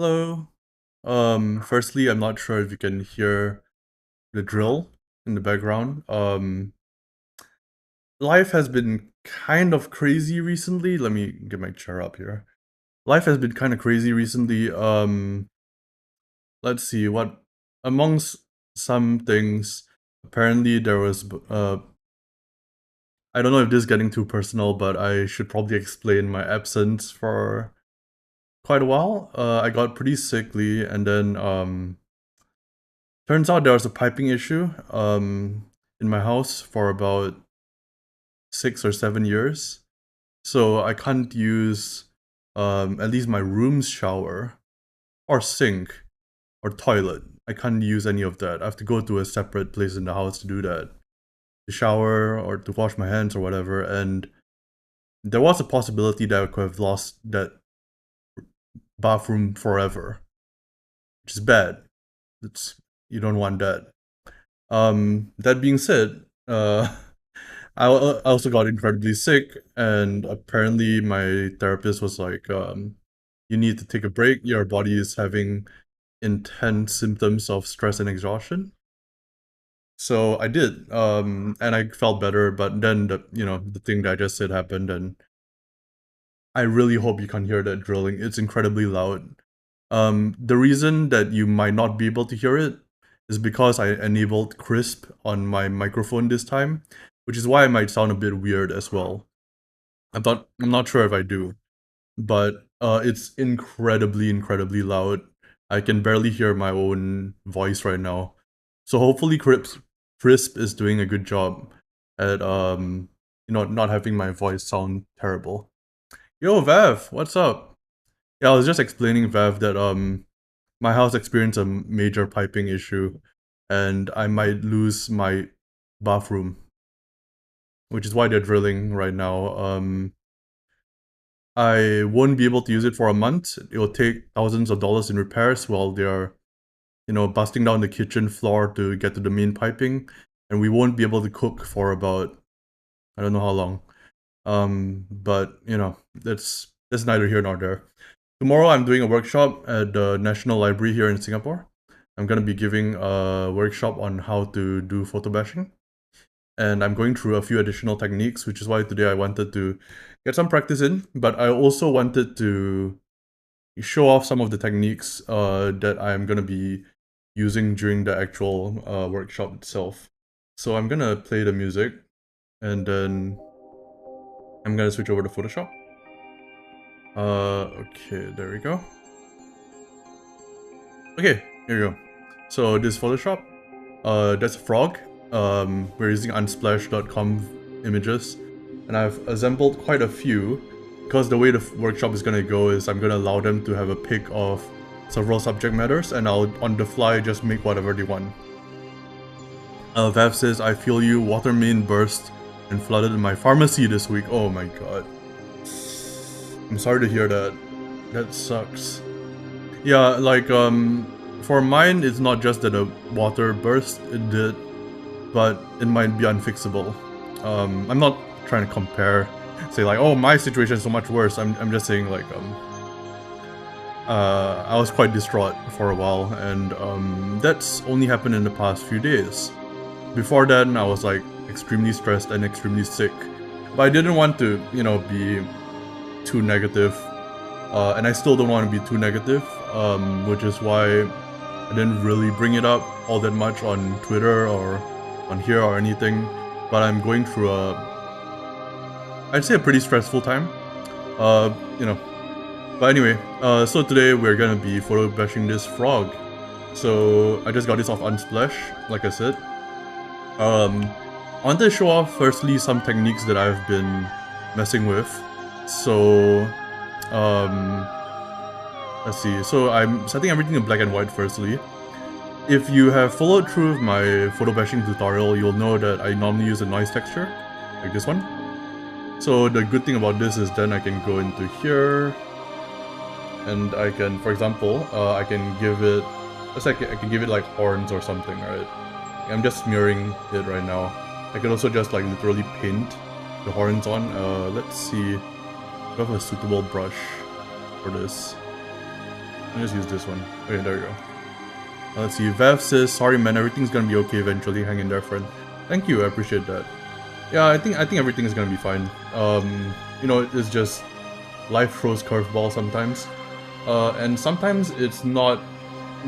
Hello. Firstly, I'm not sure if you can hear the drill in the background. Life has been kind of crazy recently. Let me get my chair up here. Life has been kind of crazy recently. Let's see what amongst some things. Apparently, there was. I don't know if this is getting too personal, but I should probably explain my absence for quite a while. I got pretty sickly, and then turns out there was a piping issue in my house for about 6 or 7 years. So I can't use at least my room's shower or sink or toilet. I can't use any of that. I have to go to a separate place in the house to do that. To shower or to wash my hands or whatever. And there was a possibility that I could have lost that bathroom forever. Which is bad. It's you don't want that. That being said, I also got incredibly sick, and apparently my therapist was like, "You need to take a break. Your body is having intense symptoms of stress and exhaustion." So I did, and I felt better. But then the thing that I just said happened, and I really hope you can't hear that drilling. It's incredibly loud. The reason that you might not be able to hear it is because I enabled crisp on my microphone this time, which is why it might sound a bit weird as well. I'm not sure if I do, but it's incredibly loud. I can barely hear my own voice right now. So hopefully Crisp is doing a good job at not having my voice sound terrible. Yo, Vav, what's up? Yeah, I was just explaining Vav that my house experienced a major piping issue, and I might lose my bathroom, which is why they're drilling right now. I won't be able to use it for a month. It will take thousands of dollars in repairs while they're, busting down the kitchen floor to get to the main piping, and we won't be able to cook for about I don't know how long. But that's neither here nor there. Tomorrow I'm doing a workshop at the National Library here in Singapore. I'm gonna be giving a workshop on how to do photobashing, and I'm going through a few additional techniques, which is why today I wanted to get some practice in. But I also wanted to show off some of the techniques that I'm gonna be using during the actual workshop itself. So I'm gonna play the music, and then I'm gonna switch over to Photoshop. Okay, there we go. Okay, here we go. So this Photoshop, that's a frog. We're using unsplash.com images, and I've assembled quite a few, because the way the workshop is gonna go is I'm gonna allow them to have a pick of several subject matters, and I'll on the fly just make whatever they want. Vav says, "I feel you. Water main burst and flooded my pharmacy this week." Oh my god. I'm sorry to hear that. That sucks. Yeah, like for mine, it's not just that the water burst. It did, but it might be unfixable. I'm not trying to compare, say like, oh, my situation is so much worse. I'm just saying like I was quite distraught for a while, and that's only happened in the past few days. Before then, I was like extremely stressed and extremely sick, but I didn't want to, be too negative, and I still don't want to be too negative, which is why I didn't really bring it up all that much on Twitter or on here or anything. But I'm going through I'd say a pretty stressful time, uh, you know. But anyway, so today we're gonna be photo bashing this frog. So I just got this off Unsplash, like I said. I wanted to show off firstly some techniques that I've been messing with. So, let's see. So I'm setting everything in black and white firstly. If you have followed through with my photo bashing tutorial, you'll know that I normally use a noise texture, like this one. So the good thing about this is then I can go into here, and I can, for example, I can give it, I can give it like horns or something, right? I'm just smearing it right now. I can also just like literally paint the horns on. Let's see. Do I have a suitable brush for this? I'll just use this one. Okay, there you go. Let's see. Vev says, "Sorry, man. Everything's gonna be okay eventually. Hang in there, friend." Thank you. I appreciate that. Yeah, I think everything is gonna be fine. You know, it's just life throws curveball sometimes, and sometimes it's not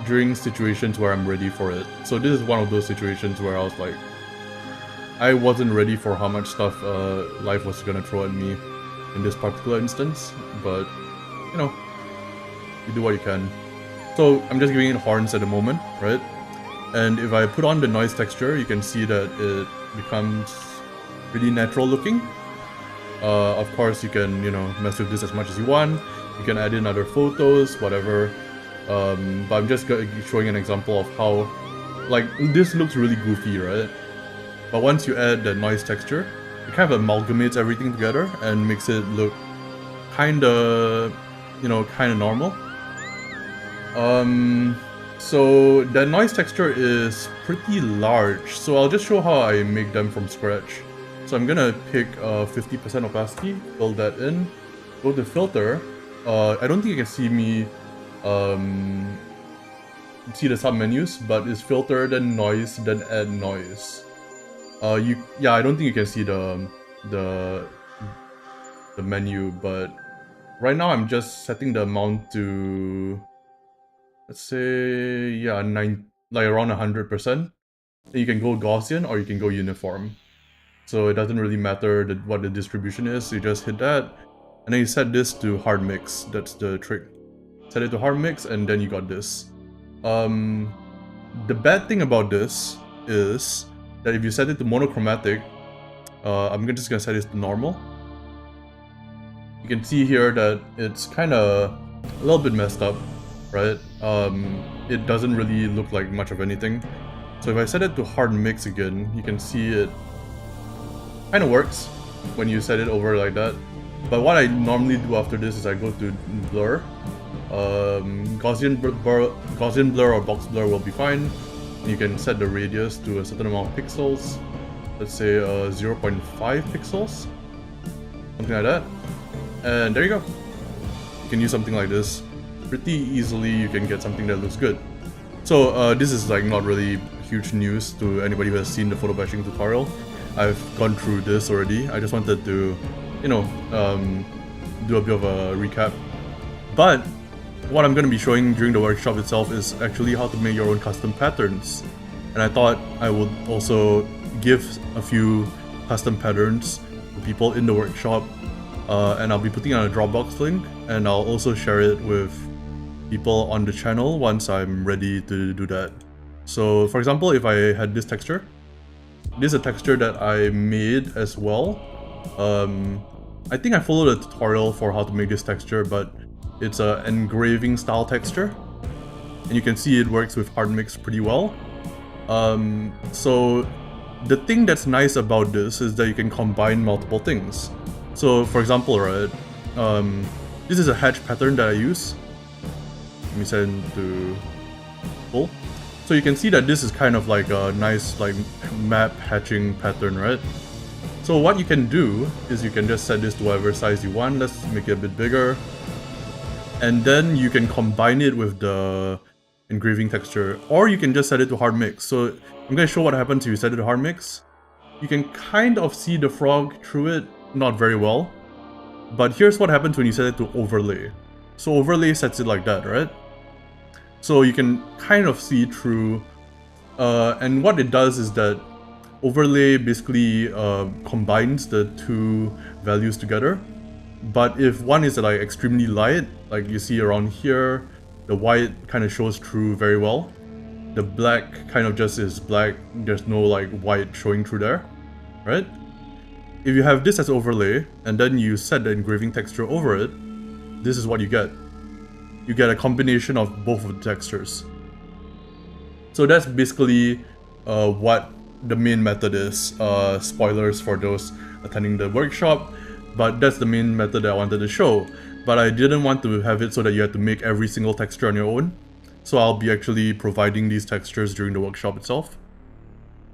during situations where I'm ready for it. So this is one of those situations where I was like, I wasn't ready for how much stuff life was gonna throw at me in this particular instance, but you know, you do what you can. So I'm just giving it horns at the moment, right? And if I put on the noise texture, you can see that it becomes really natural looking. Of course, you can, you know, mess with this as much as you want. You can add in other photos, whatever. But I'm just showing an example of how, like, this looks really goofy, right? But once you add the noise texture, it kind of amalgamates everything together and makes it look kinda, you know, kinda normal. So the noise texture is pretty large, so I'll just show how I make them from scratch. So I'm gonna pick 50% opacity, fill that in, go to filter. I don't think you can see me see the sub menus, but it's filter, then noise, then add noise. Yeah, I don't think you can see the menu, but right now I'm just setting the amount to, let's say, yeah, like around 100%. You can go Gaussian or you can go uniform. So it doesn't really matter what the distribution is, you just hit that, and then you set this to hard mix. That's the trick. Set it to hard mix, and then you got this. The bad thing about this is that if you set it to monochromatic, I'm just gonna set this to normal. You can see here that it's kind of a little bit messed up, right? It doesn't really look like much of anything. So if I set it to hard mix again, you can see it kind of works when you set it over like that. But what I normally do after this is I go to blur. Gaussian blur or box blur will be fine. You can set the radius to a certain amount of pixels. Let's say 0.5 pixels, something like that. And there you go. You can use something like this. Pretty easily you can get something that looks good. So this is like not really huge news to anybody who has seen the photobashing tutorial. I've gone through this already. I just wanted to, you know, do a bit of a recap. But what I'm going to be showing during the workshop itself is actually how to make your own custom patterns. And I thought I would also give a few custom patterns to people in the workshop. And I'll be putting on a Dropbox link, and I'll also share it with people on the channel once I'm ready to do that. So for example, if I had this texture, this is a texture that I made as well. I think I followed a tutorial for how to make this texture, but it's an engraving style texture. And you can see it works with hard mix pretty well. So the thing that's nice about this is that you can combine multiple things. So for example, right, this is a hatch pattern that I use. Let me set it to full. So you can see that this is kind of like a nice like map hatching pattern, right? So what you can do is you can just set this to whatever size you want. Let's make it a bit bigger. And then you can combine it with the engraving texture, or you can just set it to hard mix. So I'm going to show what happens if you set it to hard mix. You can kind of see the frog through it, not very well. But here's what happens when you set it to overlay. So overlay sets it like that, right? So you can kind of see through, and what it does is that overlay basically combines the two values together. But if one is like extremely light, like you see around here, the white kind of shows through very well. The black kind of just is black, there's no like white showing through there, right? If you have this as overlay, and then you set the engraving texture over it, this is what you get. You get a combination of both of the textures. So that's basically what the main method is. Spoilers for those attending the workshop, but that's the main method that I wanted to show. But I didn't want to have it so that you have to make every single texture on your own. So I'll be actually providing these textures during the workshop itself.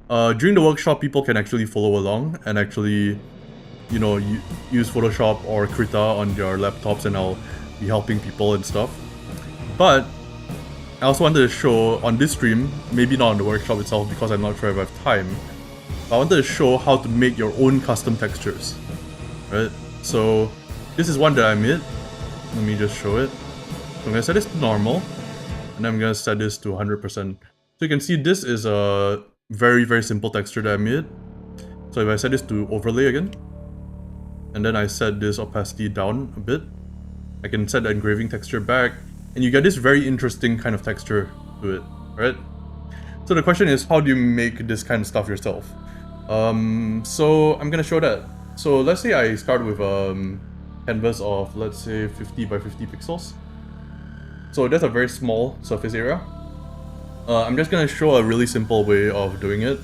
During the workshop, people can actually follow along and actually, you know, use Photoshop or Krita on their laptops, and I'll be helping people and stuff. But I also wanted to show on this stream, maybe not on the workshop itself because I'm not sure if I have time, but I wanted to show how to make your own custom textures, right? So this is one that I made. Let me just show it. So I'm gonna set this to normal, and I'm gonna set this to 100%. So you can see this is a very, very simple texture that I made. So if I set this to overlay again, and then I set this opacity down a bit, I can set the engraving texture back, and you get this very interesting kind of texture to it, right? So the question is, how do you make this kind of stuff yourself? So I'm gonna show that. So let's say I start with canvas of, let's say, 50 by 50 pixels. So that's a very small surface area. I'm just gonna show a really simple way of doing it.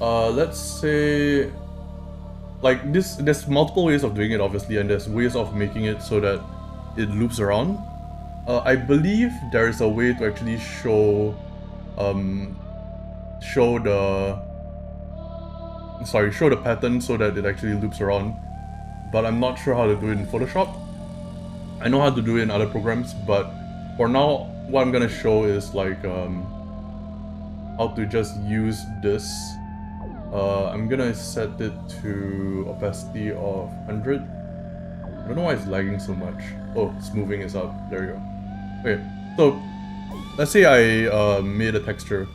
Let's say, like this, there's multiple ways of doing it obviously, and there's ways of making it so that it loops around. I believe there is a way to actually show the pattern so that it actually loops around, but I'm not sure how to do it in Photoshop. I know how to do it in other programs, but for now, what I'm gonna show is like how to just use this. I'm gonna set it to opacity of 100. I don't know why it's lagging so much. Oh, smoothing is up. There you go. Okay, so let's say I made a texture.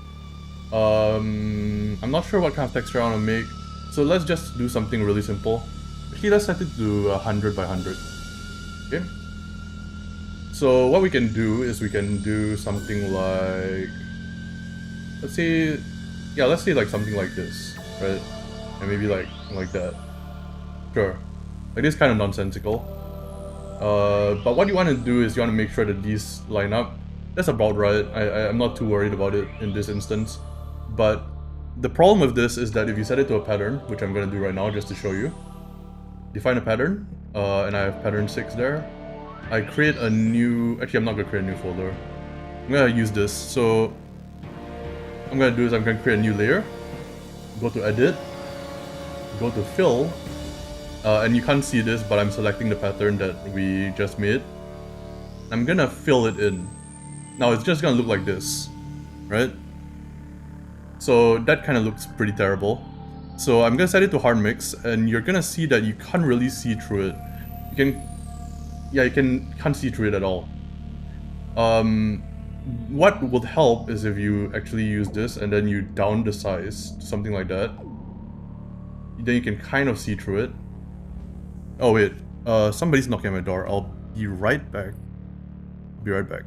I'm not sure what kind of texture I want to make, so let's just do something really simple. Actually, let's set it to 100 by 100. Okay. So what we can do is we can do something like, let's say like something like this, right? And maybe like that. Sure. Like this kind of nonsensical. But what you want to do is you want to make sure that these line up. That's about right. I'm not too worried about it in this instance. But the problem with this is that if you set it to a pattern, which I'm going to do right now just to show you, define a pattern, and I have pattern 6 there. I create a new, actually I'm not going to create a new folder. I'm going to use this. So what I'm going to do is I'm going to create a new layer, go to edit, go to fill, and you can't see this, but I'm selecting the pattern that we just made. I'm going to fill it in. Now it's just going to look like this, right? So that kind of looks pretty terrible. So I'm going to set it to hard mix, and you're going to see that you can't really see through it. You can't see through it at all. What would help is if you actually use this and then you down the size to something like that. Then you can kind of see through it. Oh wait, somebody's knocking at my door. I'll be right back. Be right back.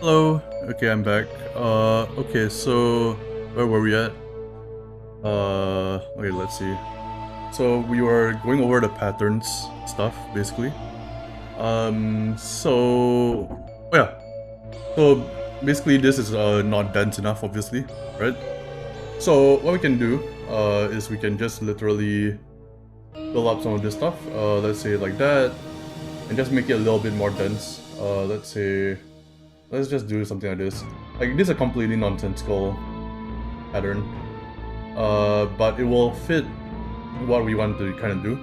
Hello. Okay, I'm back. Okay, so where were we at? Okay, let's see. So we were going over the patterns stuff, basically. So basically this is not dense enough, obviously, right? So what we can do is we can just literally fill up some of this stuff. Let's say like that. and just make it a little bit more dense. Let's say, let's just do something like this. Like, this is a completely nonsensical pattern, but it will fit what we want to kind of do,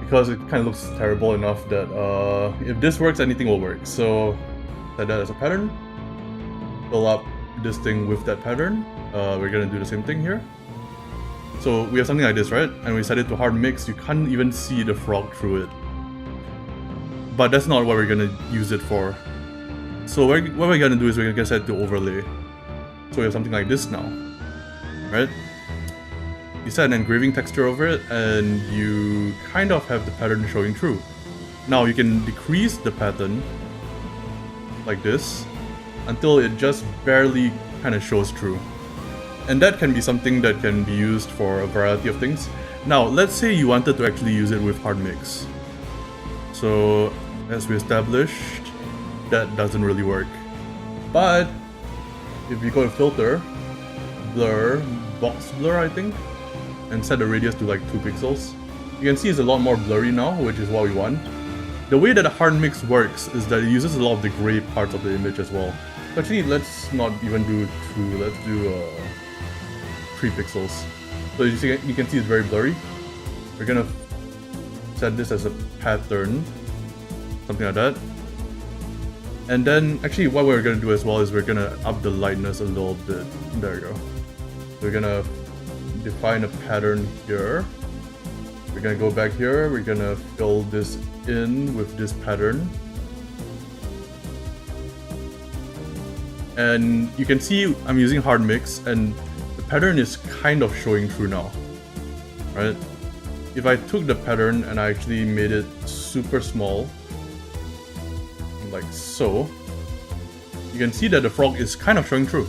because it kind of looks terrible enough that if this works, anything will work. So set that as a pattern, fill up this thing with that pattern. We're gonna do the same thing here. So we have something like this, right? And we set it to hard mix. You can't even see the frog through it. But that's not what we're gonna use it for. So what we're gonna do is we're gonna set it to overlay. So we have something like this now, right? You set an engraving texture over it, and you kind of have the pattern showing through. Now you can decrease the pattern like this until it just barely kind of shows through. And that can be something that can be used for a variety of things. Now, let's say you wanted to actually use it with hard mix. So, as we established, that doesn't really work. But, if you go to filter, blur, box blur I think, and set the radius to like 2 pixels, you can see it's a lot more blurry now, which is what we want. The way that a hard mix works is that it uses a lot of the gray parts of the image as well. Actually, let's not even do 2, let's do 3 pixels. So you can see it's very blurry. We're gonna set this as a pattern, something like that. And then, actually what we're gonna do as well is we're gonna up the lightness a little bit. There we go. We're gonna define a pattern here. We're gonna go back here, we're gonna fill this in with this pattern. And you can see I'm using hard mix, and the pattern is kind of showing through now, right? If I took the pattern and I actually made it super small, like so, you can see that the frog is kind of showing through.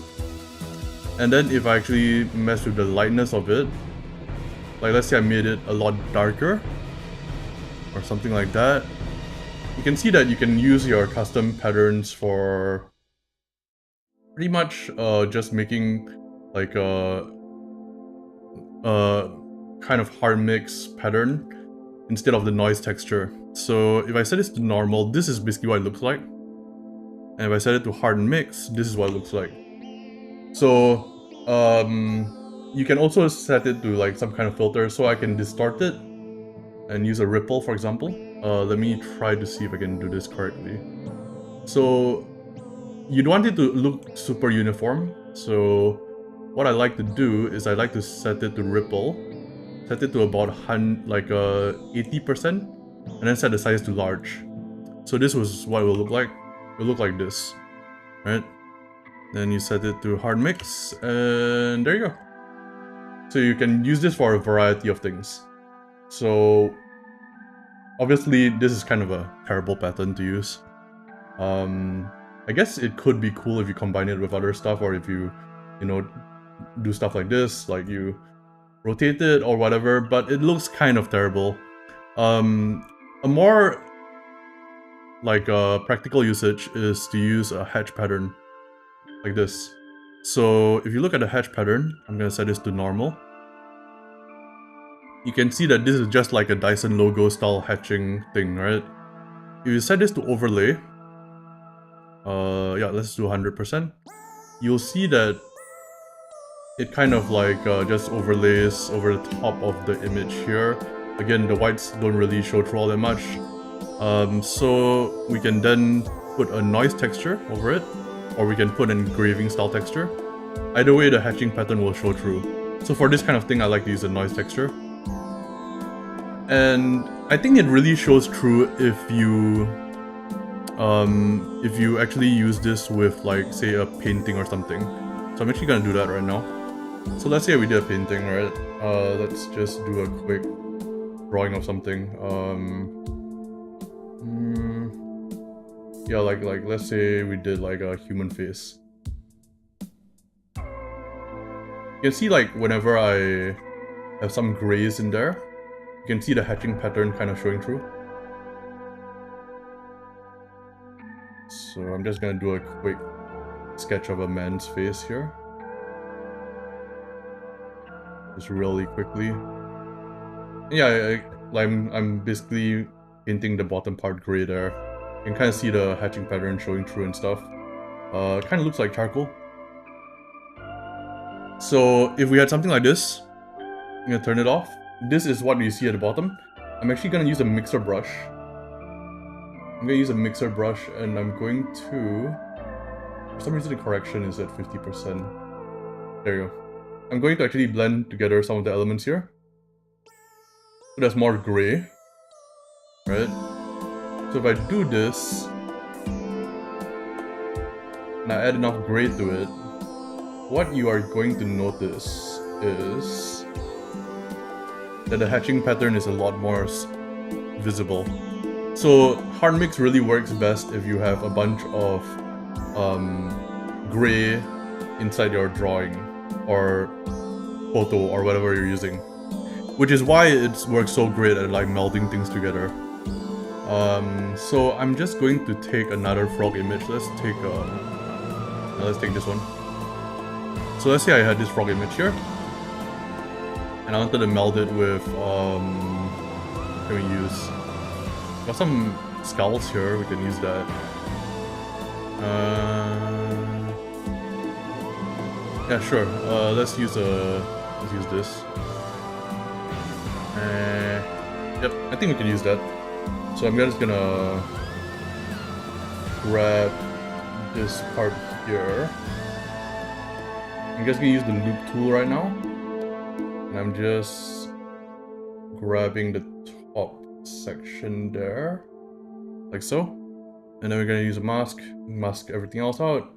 And then if I actually mess with the lightness of it, like let's say I made it a lot darker, or something like that, you can see that you can use your custom patterns for pretty much just making like a kind of hard mix pattern instead of the noise texture. So if I set this to normal, this is basically what it looks like. And if I set it to hard mix, this is what it looks like. So you can also set it to like some kind of filter, so I can distort it and use a ripple, for example. Let me try to see if I can do this correctly. So you don't want it to look super uniform. So what I like to do is I like to set it to ripple, set it to about 80%, and then set the size to large. So this was what it will look like. It will look like this, right? Then you set it to hard mix, and there you go. So you can use this for a variety of things. So obviously this is kind of a terrible pattern to use. I guess it could be cool if you combine it with other stuff, or if you know, do stuff like this, like you rotate it or whatever, but it looks kind of terrible. A more like practical usage is to use a hatch pattern like this. So if you look at the hatch pattern, I'm gonna set this to normal. You can see that this is just like a Dyson logo style hatching thing, right? If you set this to overlay, yeah, let's do 100%. You'll see that it kind of like just overlays over the top of the image here. Again, the whites don't really show through all that much. So we can then put a noise texture over it, or we can put an engraving style texture. Either way, the hatching pattern will show through. So for this kind of thing, I like to use a noise texture. And I think it really shows through if you actually use this with, like, say a painting or something. So I'm actually gonna do that right now. So let's say we did a painting, right? Let's just do a quick drawing of something. Yeah, like let's say we did like a human face. You can see, like, whenever I have some grays in there, you can see the hatching pattern kind of showing through. So I'm just gonna do a quick sketch of a man's face here. Just really quickly. Yeah, I'm basically painting the bottom part gray there. You can kind of see the hatching pattern showing through and stuff. Kind of looks like charcoal. So if we had something like this, I'm gonna turn it off. This is what you see at the bottom. I'm actually gonna use a mixer brush. I'm gonna use a mixer brush and I'm going to... For some reason the correction is at 50%. There you go. I'm going to actually blend together some of the elements here. So there's more gray. Right? So if I do this, and I add enough gray to it, what you are going to notice is that the hatching pattern is a lot more visible. So hard mix really works best if you have a bunch of gray inside your drawing or photo or whatever you're using, which is why it works so great at like melding things together. So I'm just going to take another frog image. Let's take this one. So let's say I had this frog image here, and I wanted to meld it with what can we use? Got some skulls here. We can use that. Yeah, sure. Let's use this. Yep, I think we can use that. So I'm just gonna grab this part here. I'm just gonna use the loop tool right now. And I'm just grabbing the top section there. Like so. And then we're gonna use a mask everything else out.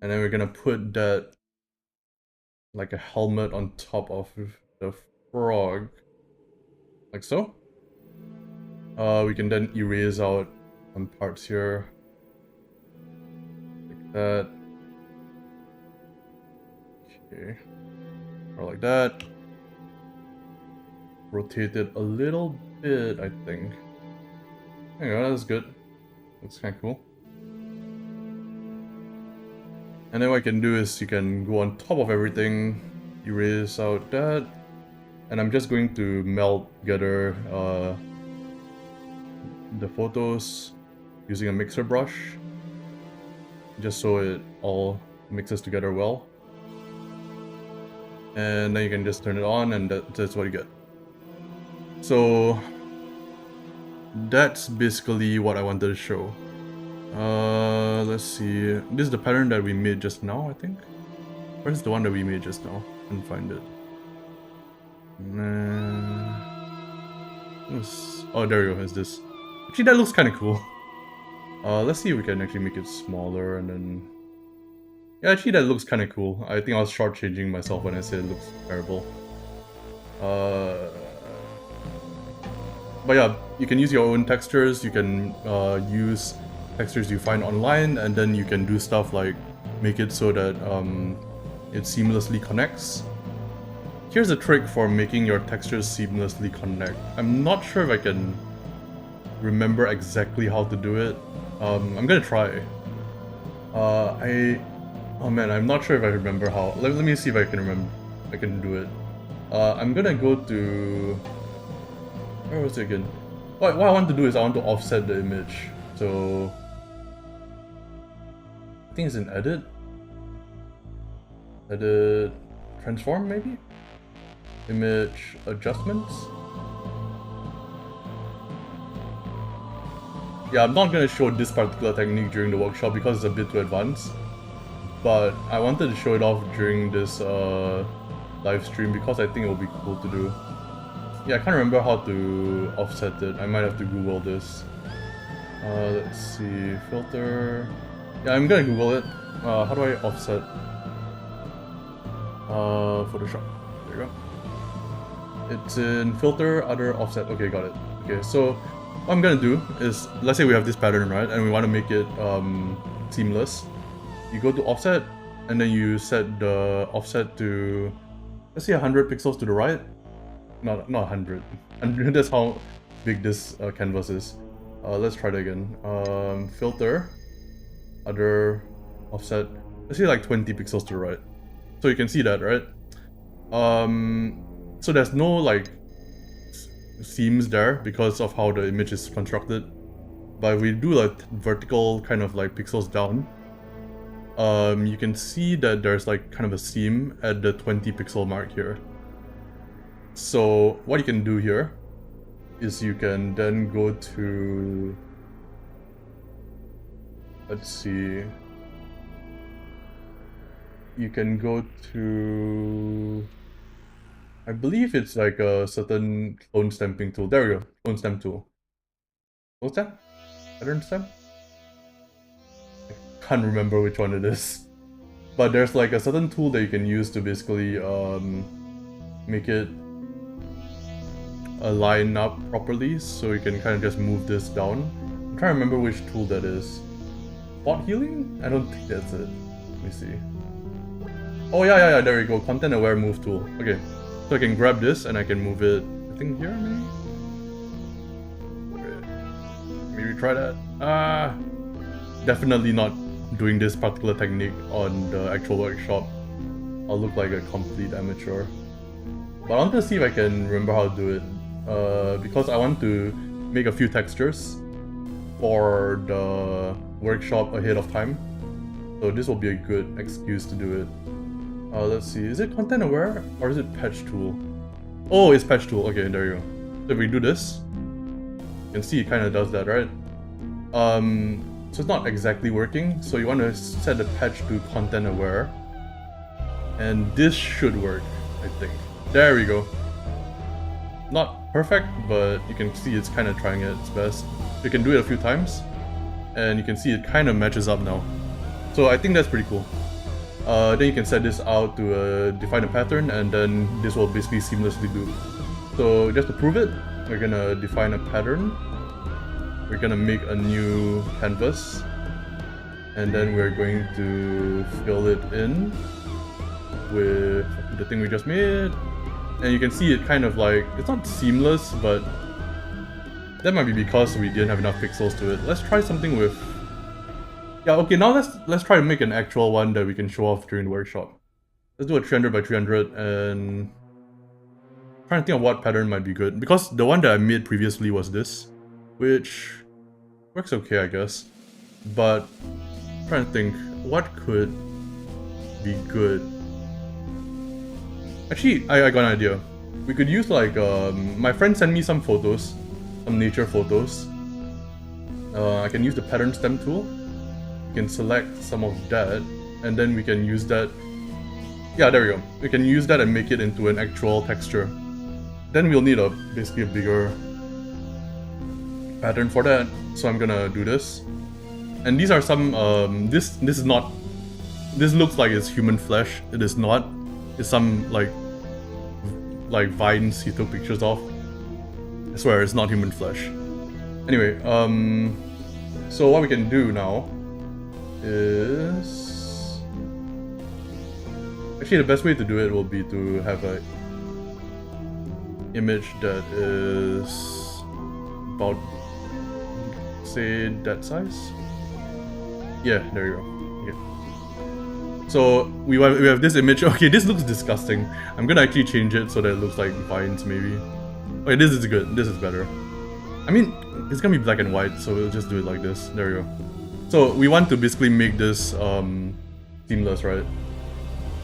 And then we're gonna put that like a helmet on top of the frog. Like so. We can then erase out some parts here. Like that. Okay. Or like that. Rotate it a little bit, I think. There you go, that's good. That's kind of cool. And then what I can do is you can go on top of everything, erase out that, and I'm just going to meld together the photos using a mixer brush, just so it all mixes together well. And then you can just turn it on, and that's what you get. So that's basically what I wanted to show. Let's see. This is the pattern that we made just now, I think. Where's the one that we made just now? I can't find it. Oh, there you go. It's this. Actually, that looks kind of cool. Let's see if we can actually make it smaller and then... Yeah, actually that looks kind of cool. I think I was shortchanging myself when I said it looks terrible. But yeah, you can use your own textures. You can use textures you find online, and then you can do stuff like make it so that it seamlessly connects. Here's a trick for making your textures seamlessly connect. I'm not sure if I can remember exactly how to do it. I'm gonna try. Oh man, I'm not sure if I remember how. Let me see if I can remember. I can do it. I'm gonna go to... Where was it again? What I want to do is I want to offset the image. So... I think it's in Edit? Edit... Transform, maybe? Image Adjustments? Yeah, I'm not gonna show this particular technique during the workshop because it's a bit too advanced. But I wanted to show it off during this live stream because I think it will be cool to do. Yeah, I can't remember how to offset it. I might have to Google this. Let's see, filter. Yeah, I'm gonna Google it. How do I offset? Photoshop. There you go. It's in filter, other, offset. Okay, got it. Okay, so what I'm gonna do is, let's say we have this pattern, right? And we want to make it seamless. You go to offset, and then you set the offset to, let's say 100 pixels to the right. Not 100. And that's how big this canvas is. Let's try that again. Filter, other, offset. Let's say like 20 pixels to the right. So you can see that, right? So there's no like seams there because of how the image is constructed. But if we do like vertical kind of like pixels down, you can see that there's like kind of a seam at the 20 pixel mark here. So what you can do here is you can then go to, let's see, you can go to, I believe it's like a certain clone stamping tool. There we go, clone stamp tool. Clone stamp? Pattern stamp? I can't remember which one it is. But there's like a certain tool that you can use to basically make it line up properly, so you can kind of just move this down. I'm trying to remember which tool that is. Spot healing? I don't think that's it. Let me see. Oh yeah, there we go. Content aware move tool. Okay, so I can grab this and I can move it, I think here maybe? Okay. Maybe try that. Definitely not doing this particular technique on the actual workshop. I'll look like a complete amateur. But I want to see if I can remember how to do it. Because I want to make a few textures for the workshop ahead of time. So this will be a good excuse to do it. Let's see, is it content aware or is it patch tool? Oh, it's patch tool. Okay, there you go. So if we do this, you can see it kind of does that, right? So it's not exactly working. So you want to set the patch to content aware. And this should work, I think. There we go. Not perfect, but you can see it's kind of trying its best. You can do it a few times, and you can see it kind of matches up now. So I think that's pretty cool. Then you can set this out to define a pattern, and then this will basically seamlessly do. So just to prove it, we're gonna define a pattern. We're gonna make a new canvas, and then we're going to fill it in with the thing we just made. And you can see it kind of like, it's not seamless, but that might be because we didn't have enough pixels to it. Let's try something with, yeah, okay, now let's try to make an actual one that we can show off during the workshop. Let's do a 300 by 300, and I'm trying to think of what pattern might be good, because the one that I made previously was this, which works okay, I guess. But I'm trying to think, what could be good? Actually, I got an idea. We could use like, my friend sent me some photos, some nature photos. I can use the pattern stem tool. We can select some of that, and then we can use that. Yeah, there we go. We can use that and make it into an actual texture. Then we'll need basically a bigger pattern for that. So I'm gonna do this. And these are some, this is not, this looks like it's human flesh. It is not. It's some like vines he took pictures of. I swear it's not human flesh. Anyway, so what we can do now is, actually the best way to do it will be to have a image that is about, say, that size. Yeah, there you go. So we have this image. Okay, this looks disgusting. I'm gonna actually change it so that it looks like vines maybe. Okay, this is good. This is better. I mean, it's gonna be black and white, so we'll just do it like this. There we go. So we want to basically make this seamless, right?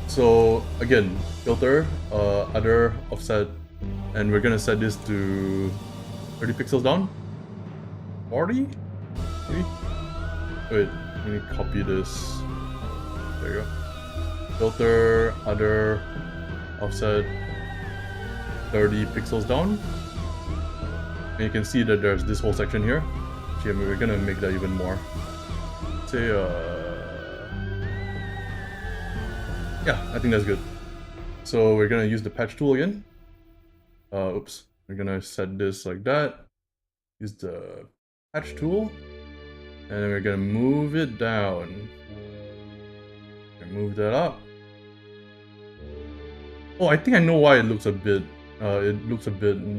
So again, filter, other, offset, and we're gonna set this to 30 pixels down. 40? Maybe? Wait, let me copy this. There you go. Filter, other, offset, 30 pixels down. And you can see that there's this whole section here. Actually, we're gonna make that even more. Say, yeah, I think that's good. So we're gonna use the patch tool again. Oops. We're gonna set this like that. Use the patch tool. And then we're gonna move it down. Move that up. Oh, I think I know why it looks a bit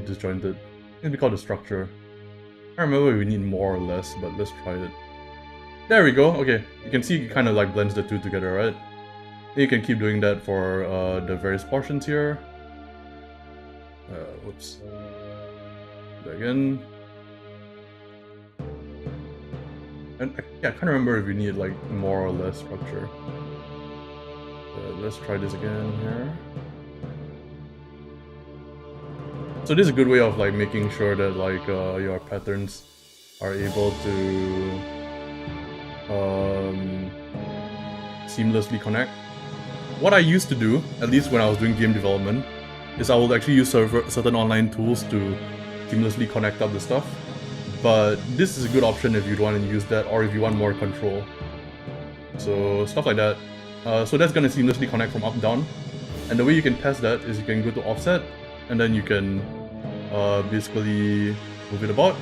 disjointed. It's because of the structure. I don't remember if we need more or less, but let's try it. There we go. Okay, you can see it kind of like blends the two together, right? You can keep doing that for the various portions here. Whoops. Again. And I can't remember if you need like more or less structure. Let's try this again here. So this is a good way of like making sure that like your patterns are able to seamlessly connect. What I used to do, at least when I was doing game development, is I would actually use certain online tools to seamlessly connect up the stuff. But this is a good option if you want to use that or if you want more control. So stuff like that. So that's going to seamlessly connect from up down. And the way you can test that is you can go to offset and then you can basically move it about.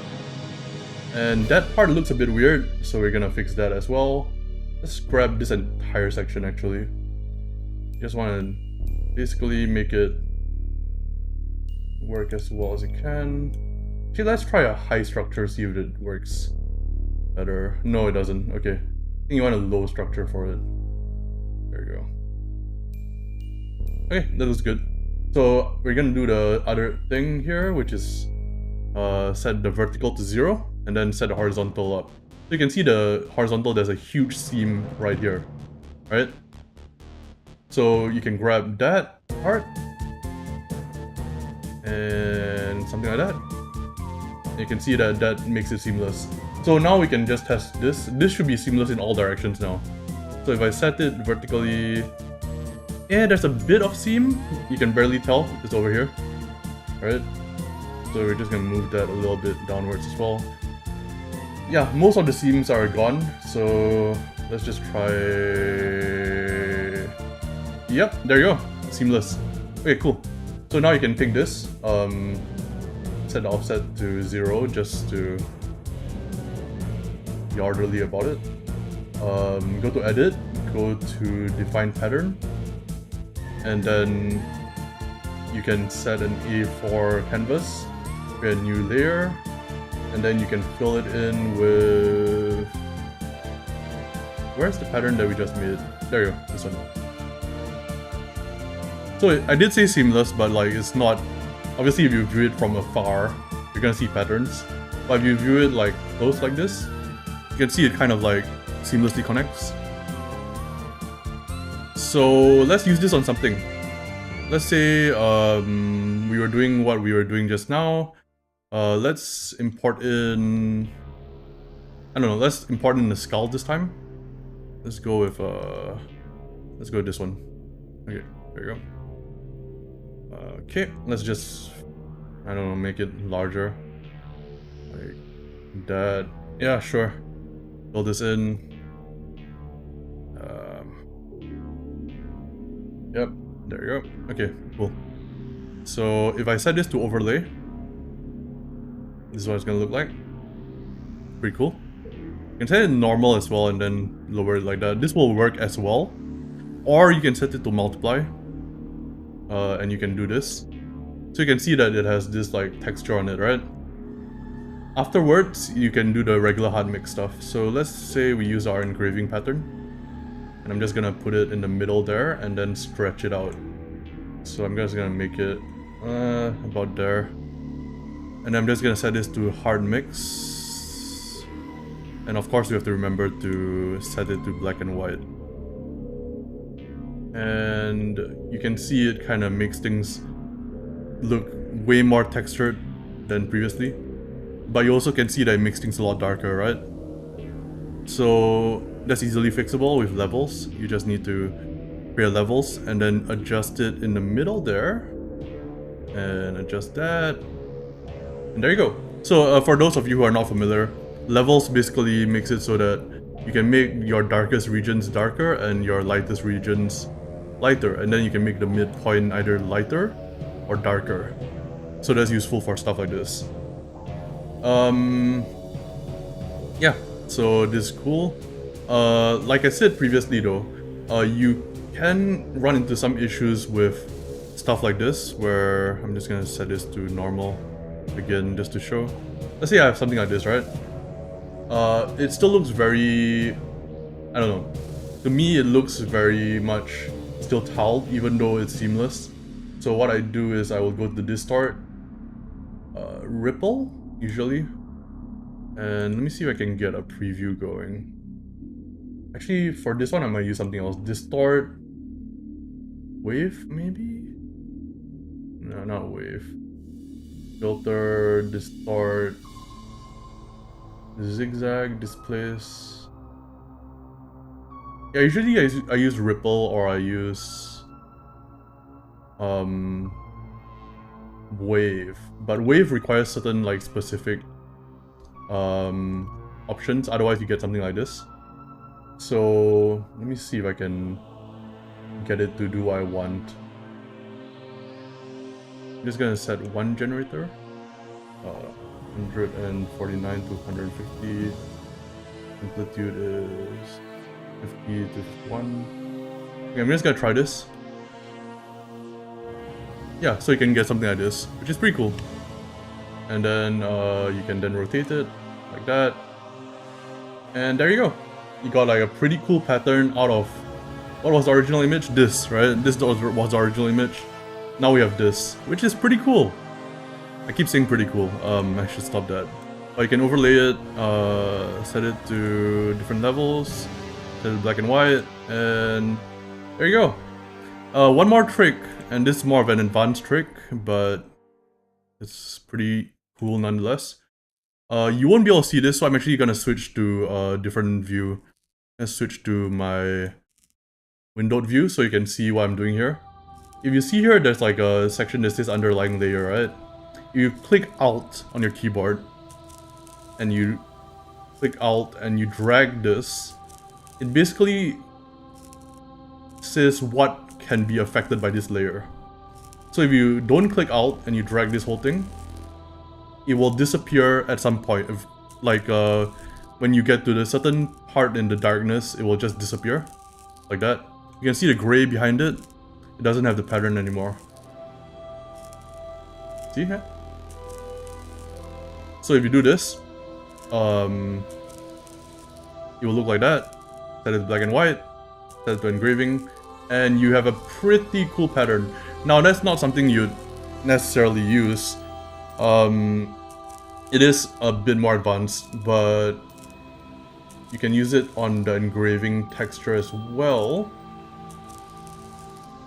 And that part looks a bit weird, so we're going to fix that as well. Let's grab this entire section actually. Just want to basically make it work as well as it can. Okay, let's try a high structure, see if it works better. No, it doesn't. Okay. I think you want a low structure for it. There you go. Okay, that looks good. So we're gonna do the other thing here, which is set the vertical to 0 and then set the horizontal up. So you can see the horizontal, there's a huge seam right here, right? So you can grab that part and something like that. You can see that that makes it seamless. So now we can just test this. This should be seamless in all directions now. So if I set it vertically, yeah, there's a bit of seam. You can barely tell it's over here, right? So we're just gonna move that a little bit downwards as well. Yeah, most of the seams are gone. So let's just try. Yep, there you go, seamless. Okay, cool. So now you can take this. Set the offset to 0 just to be orderly about it. Go to edit, go to define pattern, and then you can set an A4 canvas, create a new layer, and then you can fill it in with... Where's the pattern that we just made? There you go, this one. So I did say seamless, but like it's not. Obviously, if you view it from afar, you're gonna see patterns. But if you view it like close like this, you can see it kind of like seamlessly connects. So let's use this on something. Let's say we were doing what we were doing just now. Let's import in... I don't know, let's import in the skull this time. Let's go with this one. Okay, there you go. Okay, let's just, I don't know, make it larger. Like that. Yeah, sure. Fill this in. Yep, there you go. Okay, cool. So if I set this to overlay, this is what it's gonna look like. Pretty cool. You can set it normal as well and then lower it like that. This will work as well. Or you can set it to multiply. And you can do this. So you can see that it has this like texture on it, right? Afterwards, you can do the regular hard mix stuff. So let's say we use our engraving pattern. And I'm just gonna put it in the middle there and then stretch it out. So I'm just gonna make it about there. And I'm just gonna set this to hard mix. And of course we have to remember to set it to black and white. And you can see it kind of makes things look way more textured than previously. But you also can see that it makes things a lot darker, right? So that's easily fixable with levels. You just need to create levels and then adjust it in the middle there. And adjust that. And there you go. So for those of you who are not familiar, levels basically makes it so that you can make your darkest regions darker and your lightest regions lighter, and then you can make the midpoint either lighter or darker. So that's useful for stuff like this. Yeah, so this is cool. Like I said previously though, you can run into some issues with stuff like this, where I'm just gonna set this to normal again just to show. Let's say I have something like this, right? It still looks very, I don't know, to me it looks very much still tiled even though it's seamless. So what I do is I will go to distort ripple, usually. And let me see if I can get a preview going. Actually, for this one, I might use something else. Distort. Wave, maybe? No, not wave. Filter, distort. Zigzag, displace. Yeah, usually I use ripple or I use wave. But wave requires certain like specific options, otherwise you get something like this. So let me see if I can get it to do what I want. I'm just gonna set one generator. 149 to 150. Amplitude is 50 to 51. Okay, I'm just gonna try this. Yeah, so you can get something like this, which is pretty cool. And then you can then rotate it like that. And there you go. You got like a pretty cool pattern out of what was the original image? This, right? This was the original image. Now we have this, which is pretty cool. I keep saying pretty cool. I should stop that. But you can overlay it, set it to different levels, set it black and white, and there you go. One more trick, and this is more of an advanced trick, but it's pretty cool nonetheless. You won't be able to see this, so I'm actually gonna switch to a different view. Let's switch to my windowed view so you can see what I'm doing here. If you see here, there's like a section that says underlying layer, right? You click Alt on your keyboard, and you click Alt and you drag this. It basically says what can be affected by this layer. So if you don't click Alt and you drag this whole thing, it will disappear at some point. If, like when you get to the certain part in the darkness, it will just disappear, like that. You can see the gray behind it. It doesn't have the pattern anymore. See here? So if you do this, it will look like that. Set it to black and white, set it to engraving, and you have a pretty cool pattern. Now that's not something you'd necessarily use. It is a bit more advanced, but you can use it on the engraving texture as well,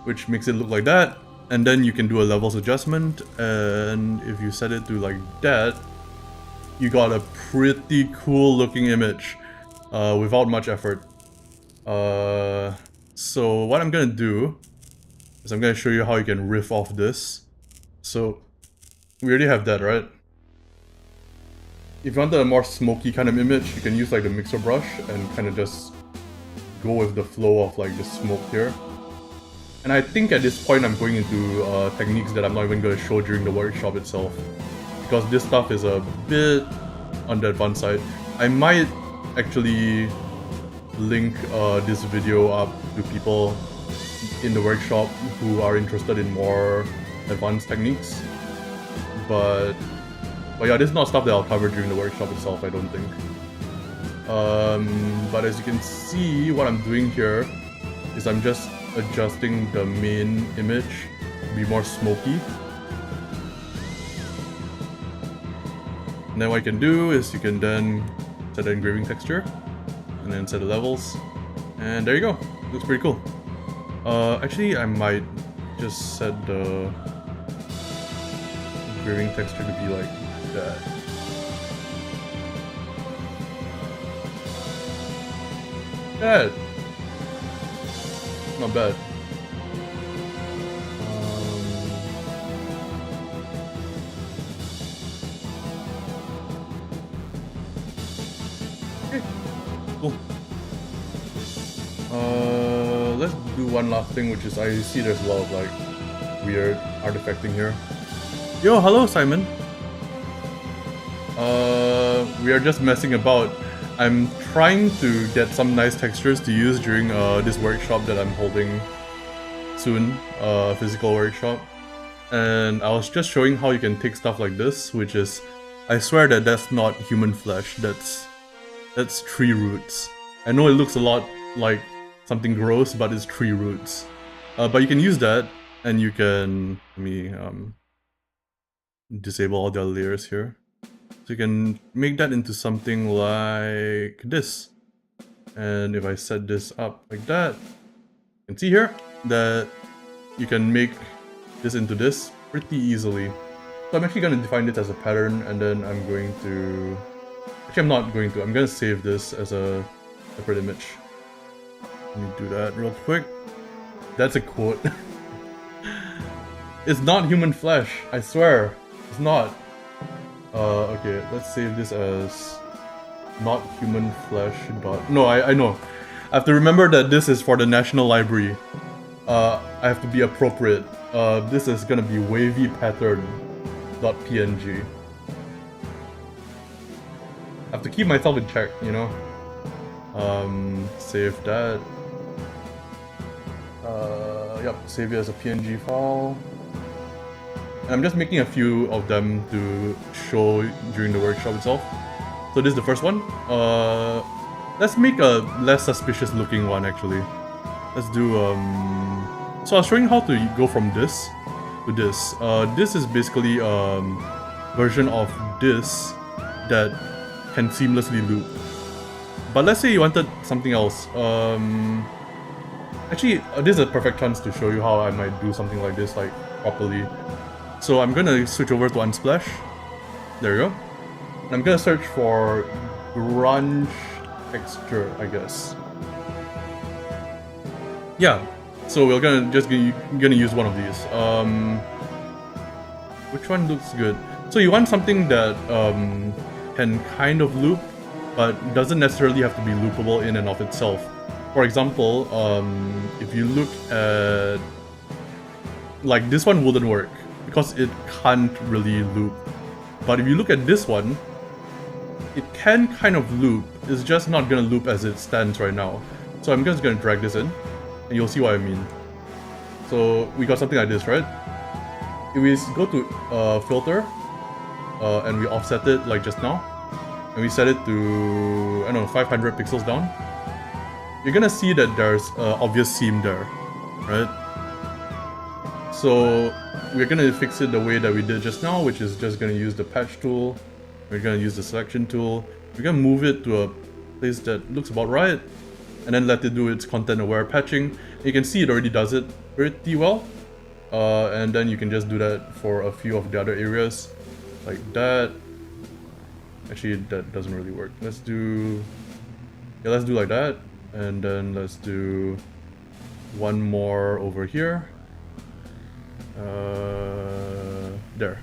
which makes it look like that. And then you can do a levels adjustment, and if you set it to like that, you got a pretty cool looking image without much effort. So what I'm gonna do is I'm gonna show you how you can riff off this. So we already have that, right? If you wanted a more smoky kind of image, you can use like the mixer brush and kind of just go with the flow of like the smoke here. And I think at this point I'm going into techniques that I'm not even going to show during the workshop itself, because this stuff is a bit on the advanced side. I might actually link this video up to people in the workshop who are interested in more advanced techniques. But yeah, this is not stuff that I'll cover during the workshop itself, I don't think. But as you can see, what I'm doing here is I'm just adjusting the main image to be more smoky. And then what you can do is you can then set the engraving texture, and then set the levels, and there you go. Looks pretty cool. Actually, I might just set the engraving texture to be like that. Bad. Not bad. Okay. Cool. Let's do one last thing, which is I see there's a lot of like weird artifacting here. Yo, hello Simon. We are just messing about. I'm trying to get some nice textures to use during this workshop that I'm holding soon, physical workshop. And I was just showing how you can take stuff like this, which is, I swear that that's not human flesh, that's tree roots. I know it looks a lot like something gross, but it's tree roots. But you can use that, and you can, let me disable all the other layers here. So you can make that into something like this. And if I set this up like that, you can see here that you can make this into this pretty easily. So I'm actually going to define it as a pattern, and then I'm going to... Actually, I'm not going to. I'm going to save this as a separate image. Let me do that real quick. That's a quote. It's not human flesh, I swear. It's not. Okay, let's save this as not human flesh dot... No, I know. I have to remember that this is for the National Library. I have to be appropriate. This is gonna be wavy pattern dot png. I have to keep myself in check, you know? Save that. Yep, save it as a PNG file. And I'm just making a few of them to show during the workshop itself. So this is the first one. Let's make a less suspicious looking one actually. Let's do so I was showing how to go from this to this. This is basically version of this that can seamlessly loop. But let's say you wanted something else. Actually, this is a perfect chance to show you how I might do something like this, like properly. So I'm gonna switch over to Unsplash. There you go. And I'm gonna search for grunge texture, I guess. Yeah. So we're gonna use one of these. Which one looks good? So you want something that can kind of loop, but doesn't necessarily have to be loopable in and of itself. For example, if you look at... like this one wouldn't work, because it can't really loop. But if you look at this one, it can kind of loop, it's just not gonna loop as it stands right now. So I'm just gonna drag this in, and you'll see what I mean. So we got something like this, right? If we go to filter, and we offset it like just now, and we set it to, I don't know, 500 pixels down, you're gonna see that there's an obvious seam there, right? So we're gonna fix it the way that we did just now, which is just gonna use the patch tool. We're gonna use the selection tool. We're gonna move it to a place that looks about right, and then let it do its content-aware patching. You can see it already does it pretty well. And then you can just do that for a few of the other areas, like that. Actually, that doesn't really work. Let's do like that, and then let's do one more over here. There.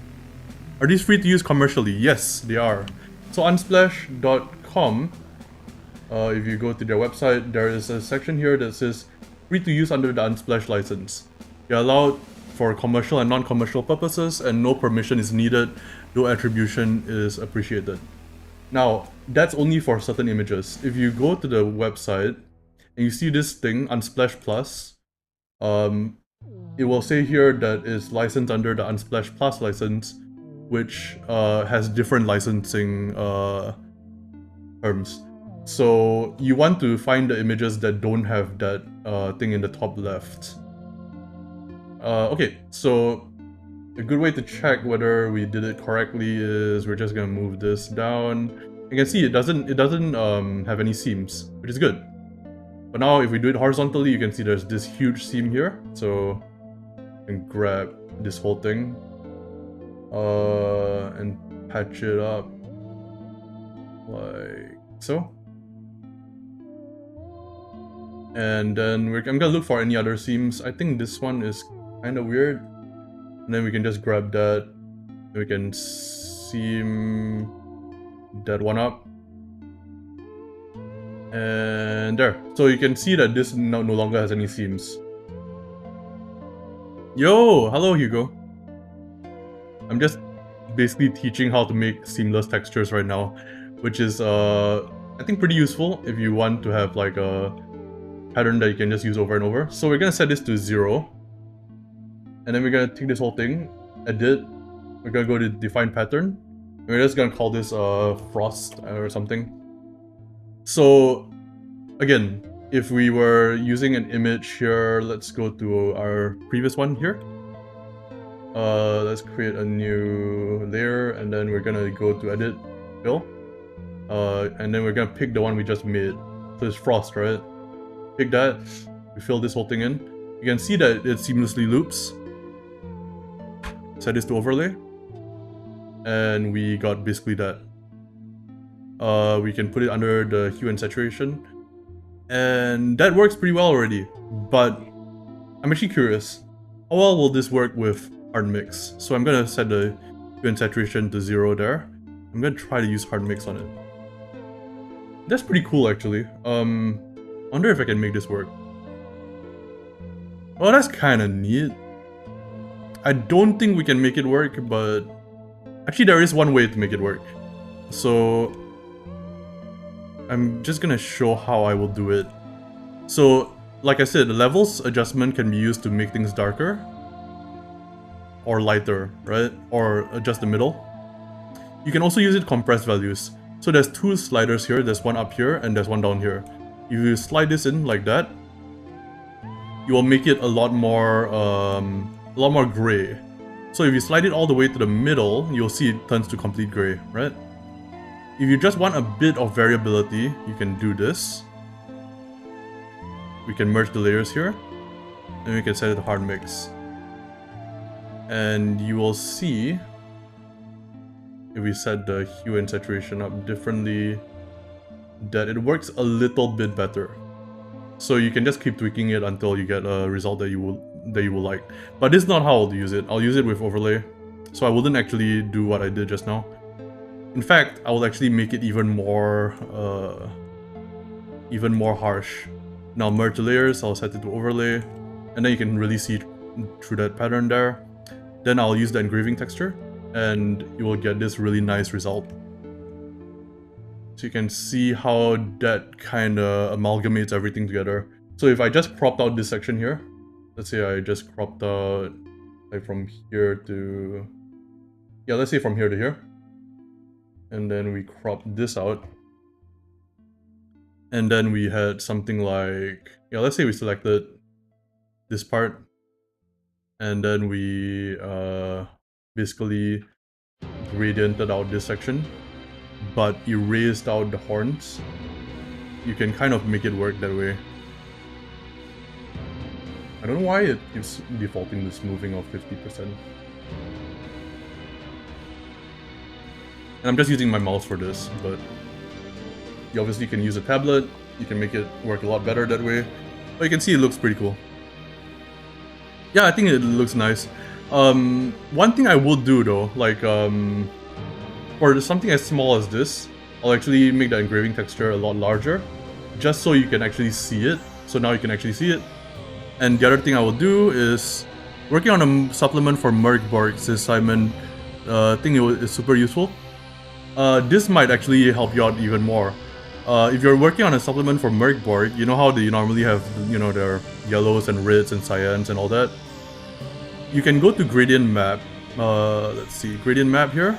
Are these free to use commercially? Yes, they are. So unsplash.com, if you go to their website, there is a section here that says free to use under the Unsplash license. You're allowed for commercial and non-commercial purposes, and no permission is needed, though attribution is appreciated. Now, that's only for certain images. If you go to the website and you see this thing, Unsplash Plus, it will say here that it's licensed under the Unsplash Plus license, which has different licensing terms. So you want to find the images that don't have that thing in the top left. Okay, so a good way to check whether we did it correctly is we're just gonna move this down. You can see it doesn't have any seams, which is good. But now if we do it horizontally, you can see there's this huge seam here. So you can grab this whole thing and patch it up like so. And then I'm gonna look for any other seams. I think this one is kind of weird. And then we can just grab that. We can seam that one up. And there. So you can see that this no longer has any seams. Yo! Hello, Hugo. I'm just basically teaching how to make seamless textures right now, which is, I think, pretty useful if you want to have like a pattern that you can just use over and over. So we're gonna set this to 0. And then we're gonna take this whole thing, edit. We're gonna go to define pattern. We're just gonna call this frost or something. So again, if we were using an image here, let's go to our previous one here. Let's create a new and then we're gonna go to edit, fill, and then we're gonna pick the one we just made. So it's frost, right? Pick that, we fill this whole thing in. You can see that it seamlessly loops. Set this to overlay, and we got basically that. We can put it under the hue and saturation, and that works pretty well already. But I'm actually curious, how well will this work with hard mix? So I'm gonna set the hue and saturation to 0 there. I'm gonna try to use hard mix on it. That's pretty cool actually. Wonder if I can make this work. Well, that's kind of neat. I don't think we can make it work, but actually there is one way to make it work. So I'm just gonna show how I will do it. So like I said, the levels adjustment can be used to make things darker or lighter, right? Or adjust the middle. You can also use it to compress values. So there's two sliders here, there's one up here and there's one down here. If you slide this in like that, you will make it a lot more gray. So if you slide it all the way to the middle, you'll see it turns to complete gray, right? If you just want a bit of variability, you can do this. We can merge the layers here, and we can set it to hard mix. And you will see, if we set the hue and saturation up differently, that it works a little bit better. So you can just keep tweaking it until you get a result that you will like. But this is not how I'll use it. I'll use it with overlay. So I wouldn't actually do what I did just now. In fact, I will actually make it even more harsh. Now merge the layers, I'll set it to overlay, and then you can really see through that pattern there. Then I'll use the engraving texture, and you will get this really nice result. So you can see how that kind of amalgamates everything together. So if I just cropped out this section here, let's say I just cropped out like from here to, yeah, let's say from here to here. And then we crop this out. And then we had something like, yeah, let's say we selected this part. And then we basically gradiented out this section, but erased out the horns. You can kind of make it work that way. I don't know why it keeps defaulting the smoothing of 50%. And I'm just using my mouse for this, but you obviously can use a tablet, you can make it work a lot better that way. But you can see it looks pretty cool. Yeah, I think it looks nice. One thing I will do though, like for something as small as this, I'll actually make the engraving texture a lot larger, just so you can actually see it. So now you can actually see it. And the other thing I will do is working on a supplement for Merkborg, since Simon think it's super useful. This might actually help you out even more. If you're working on a supplement for Merkborg, you know how they normally have, you know, their yellows and reds and cyans and all that. You can go to gradient map. Let's see, gradient map here,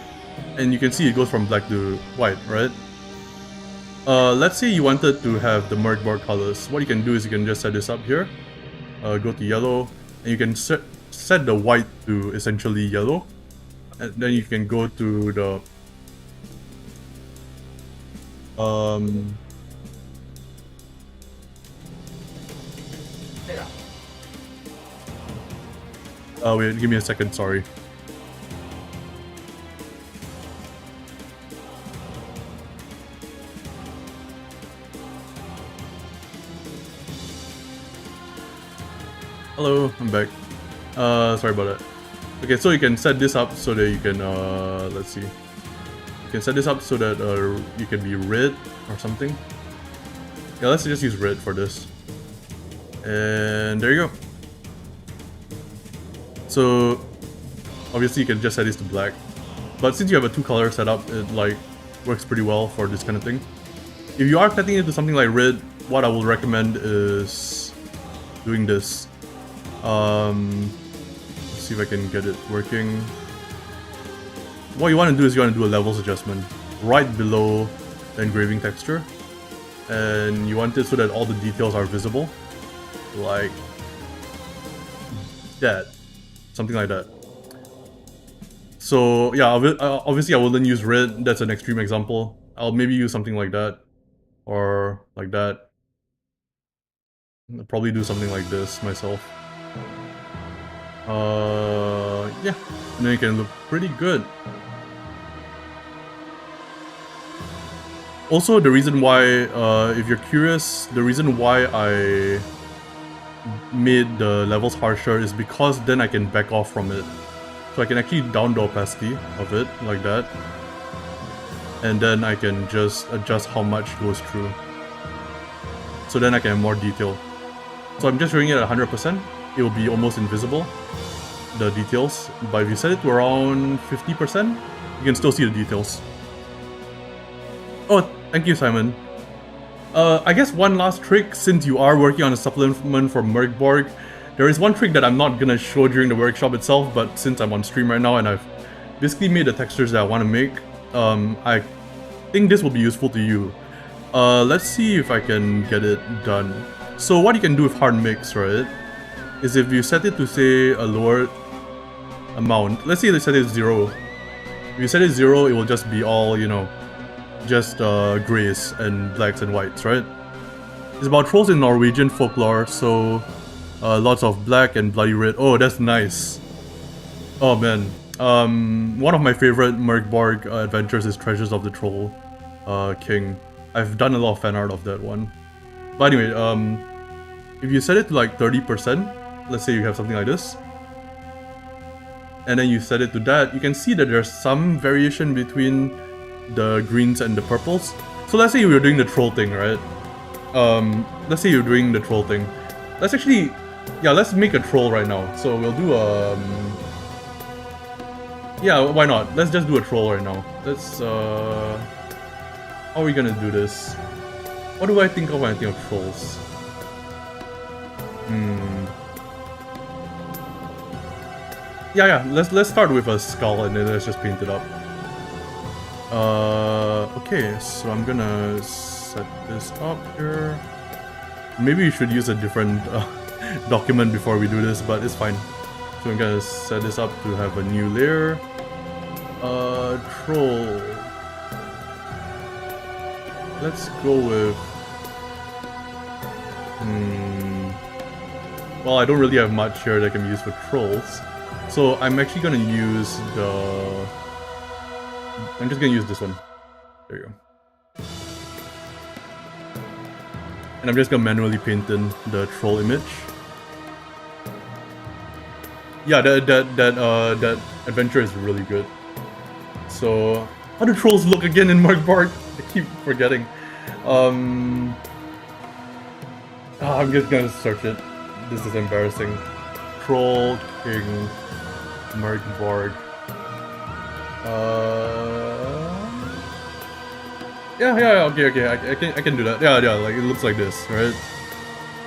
and you can see it goes from black to white, right? Let's say you wanted to have the Merkborg colors. What you can do is you can just set this up here. Go to yellow, and you can set the white to essentially yellow, and then you can go to the wait, give me a second, sorry. Hello, I'm back. Sorry about that. Okay, so you can set this up so that you can, let's see. You can set this up so that you can be red or something. Yeah, let's just use red for this. And there you go. So obviously you can just set this to black, but since you have a two-color setup, it like works pretty well for this kind of thing. If you are setting it to something like red, what I will recommend is doing this. Let's see if I can get it working. What you want to do is you want to do a levels adjustment right below the engraving texture, and you want it so that all the details are visible, like that, something like that. So yeah, obviously I wouldn't use red. That's an extreme example. I'll maybe use something like that, or like that. I'll probably do something like this myself. Yeah, and then it can look pretty good. Also, the reason why, if you're curious, the reason why I made the levels harsher is because then I can back off from it. So I can actually down the opacity of it, like that. And then I can just adjust how much goes through. So then I can have more detail. So I'm just showing it at 100%. It will be almost invisible, the details. But if you set it to around 50%, you can still see the details. Oh, thank you, Simon. I guess one last trick, since you are working on a supplement for Merkborg, there is one trick that I'm not gonna show during the workshop itself, but since I'm on stream right now and I've basically made the textures that I want to make, I think this will be useful to you. Let's see if I can get it done. So what you can do with hard mix, right, is if you set it to say a lower amount, let's say you set it 0. If you set it 0, it will just be all, you know, just grays and blacks and whites, right? It's about trolls in Norwegian folklore, so lots of black and bloody red. Oh, that's nice. Oh man. One of my favorite Merkborg adventures is Treasures of the Troll King. I've done a lot of fan art of that one. But anyway, if you set it to like 30%, let's say you have something like this, and then you set it to that, you can see that there's some variation between the greens and the purples. So let's say you were doing the troll thing, right? Let's say you're doing the troll thing. Let's actually, yeah, let's make a troll right now. So we'll do yeah, why not? Let's just do a troll right now. Let's how are we gonna do this? What do I think of when I think of trolls? Yeah, let's start with a skull and then let's just paint it up. Okay, so I'm gonna set this up here. Maybe we should use a different document before we do this, but it's fine. So I'm gonna set this up to have a new layer. Troll. Let's go with... Well, I don't really have much here that can be used for trolls. So I'm actually gonna use the... I'm just gonna use this one. There you go. And I'm just gonna manually paint in the troll image. Yeah, that adventure is really good. So, how do trolls look again in Merkborg? I keep forgetting. I'm just gonna search it. This is embarrassing. Troll King Merkborg. Yeah, okay, I can do that. Yeah, like it looks like this, right?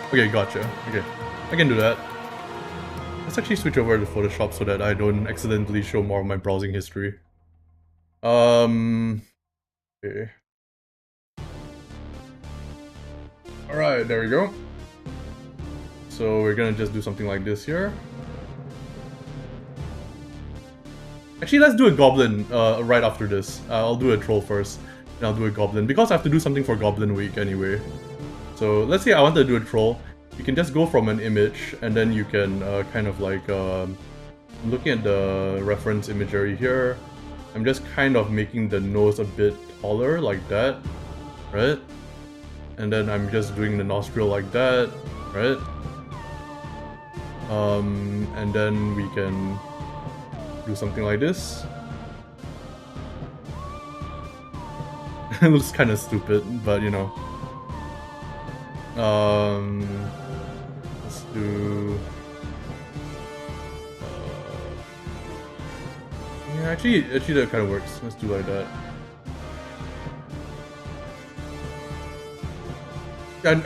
Okay, gotcha. Okay, I can do that. Let's actually switch over to Photoshop so that I don't accidentally show more of my browsing history. Okay. Alright, there we go. So we're gonna just do something like this here. Actually, let's do a goblin right after this. I'll do a troll first, and I'll do a goblin, because I have to do something for Goblin Week anyway. So let's say I want to do a troll. You can just go from an image, and then you can kind of like... I'm looking at the reference imagery here. I'm just kind of making the nose a bit taller, like that, right? And then I'm just doing the nostril like that, right? And then we can do something like this. It looks kind of stupid, but you know. Let's do... yeah, actually that kind of works. Let's do like that.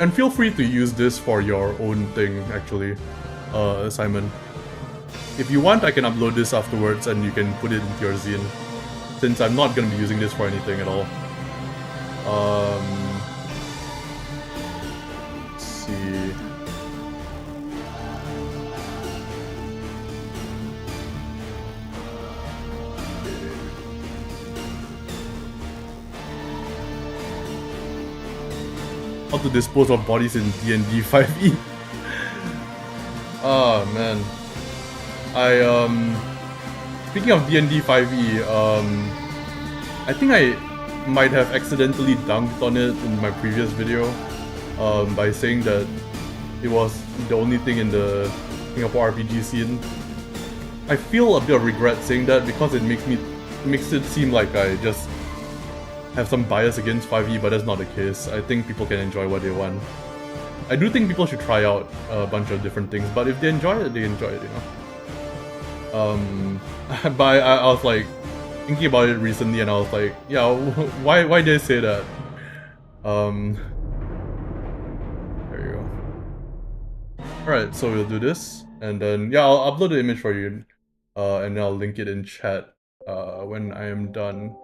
And feel free to use this for your own thing, actually, Simon. If you want, I can upload this afterwards and you can put it into your zine, since I'm not going to be using this for anything at all. Let's see. how to dispose of bodies in D&D 5e. Oh man. Speaking of D&D 5e, I think I might have accidentally dunked on it in my previous video, by saying that it was the only thing in the Singapore RPG scene. I feel a bit of regret saying that because it makes it seem like I just have some bias against 5e, but that's not the case. I think people can enjoy what they want. I do think people should try out a bunch of different things, but if they enjoy it, they enjoy it, you know? But I was like, thinking about it recently and I was like, yeah, why did I say that? There you go. Alright, so we'll do this, and then, yeah, I'll upload the image for you, and then I'll link it in chat, when I am done.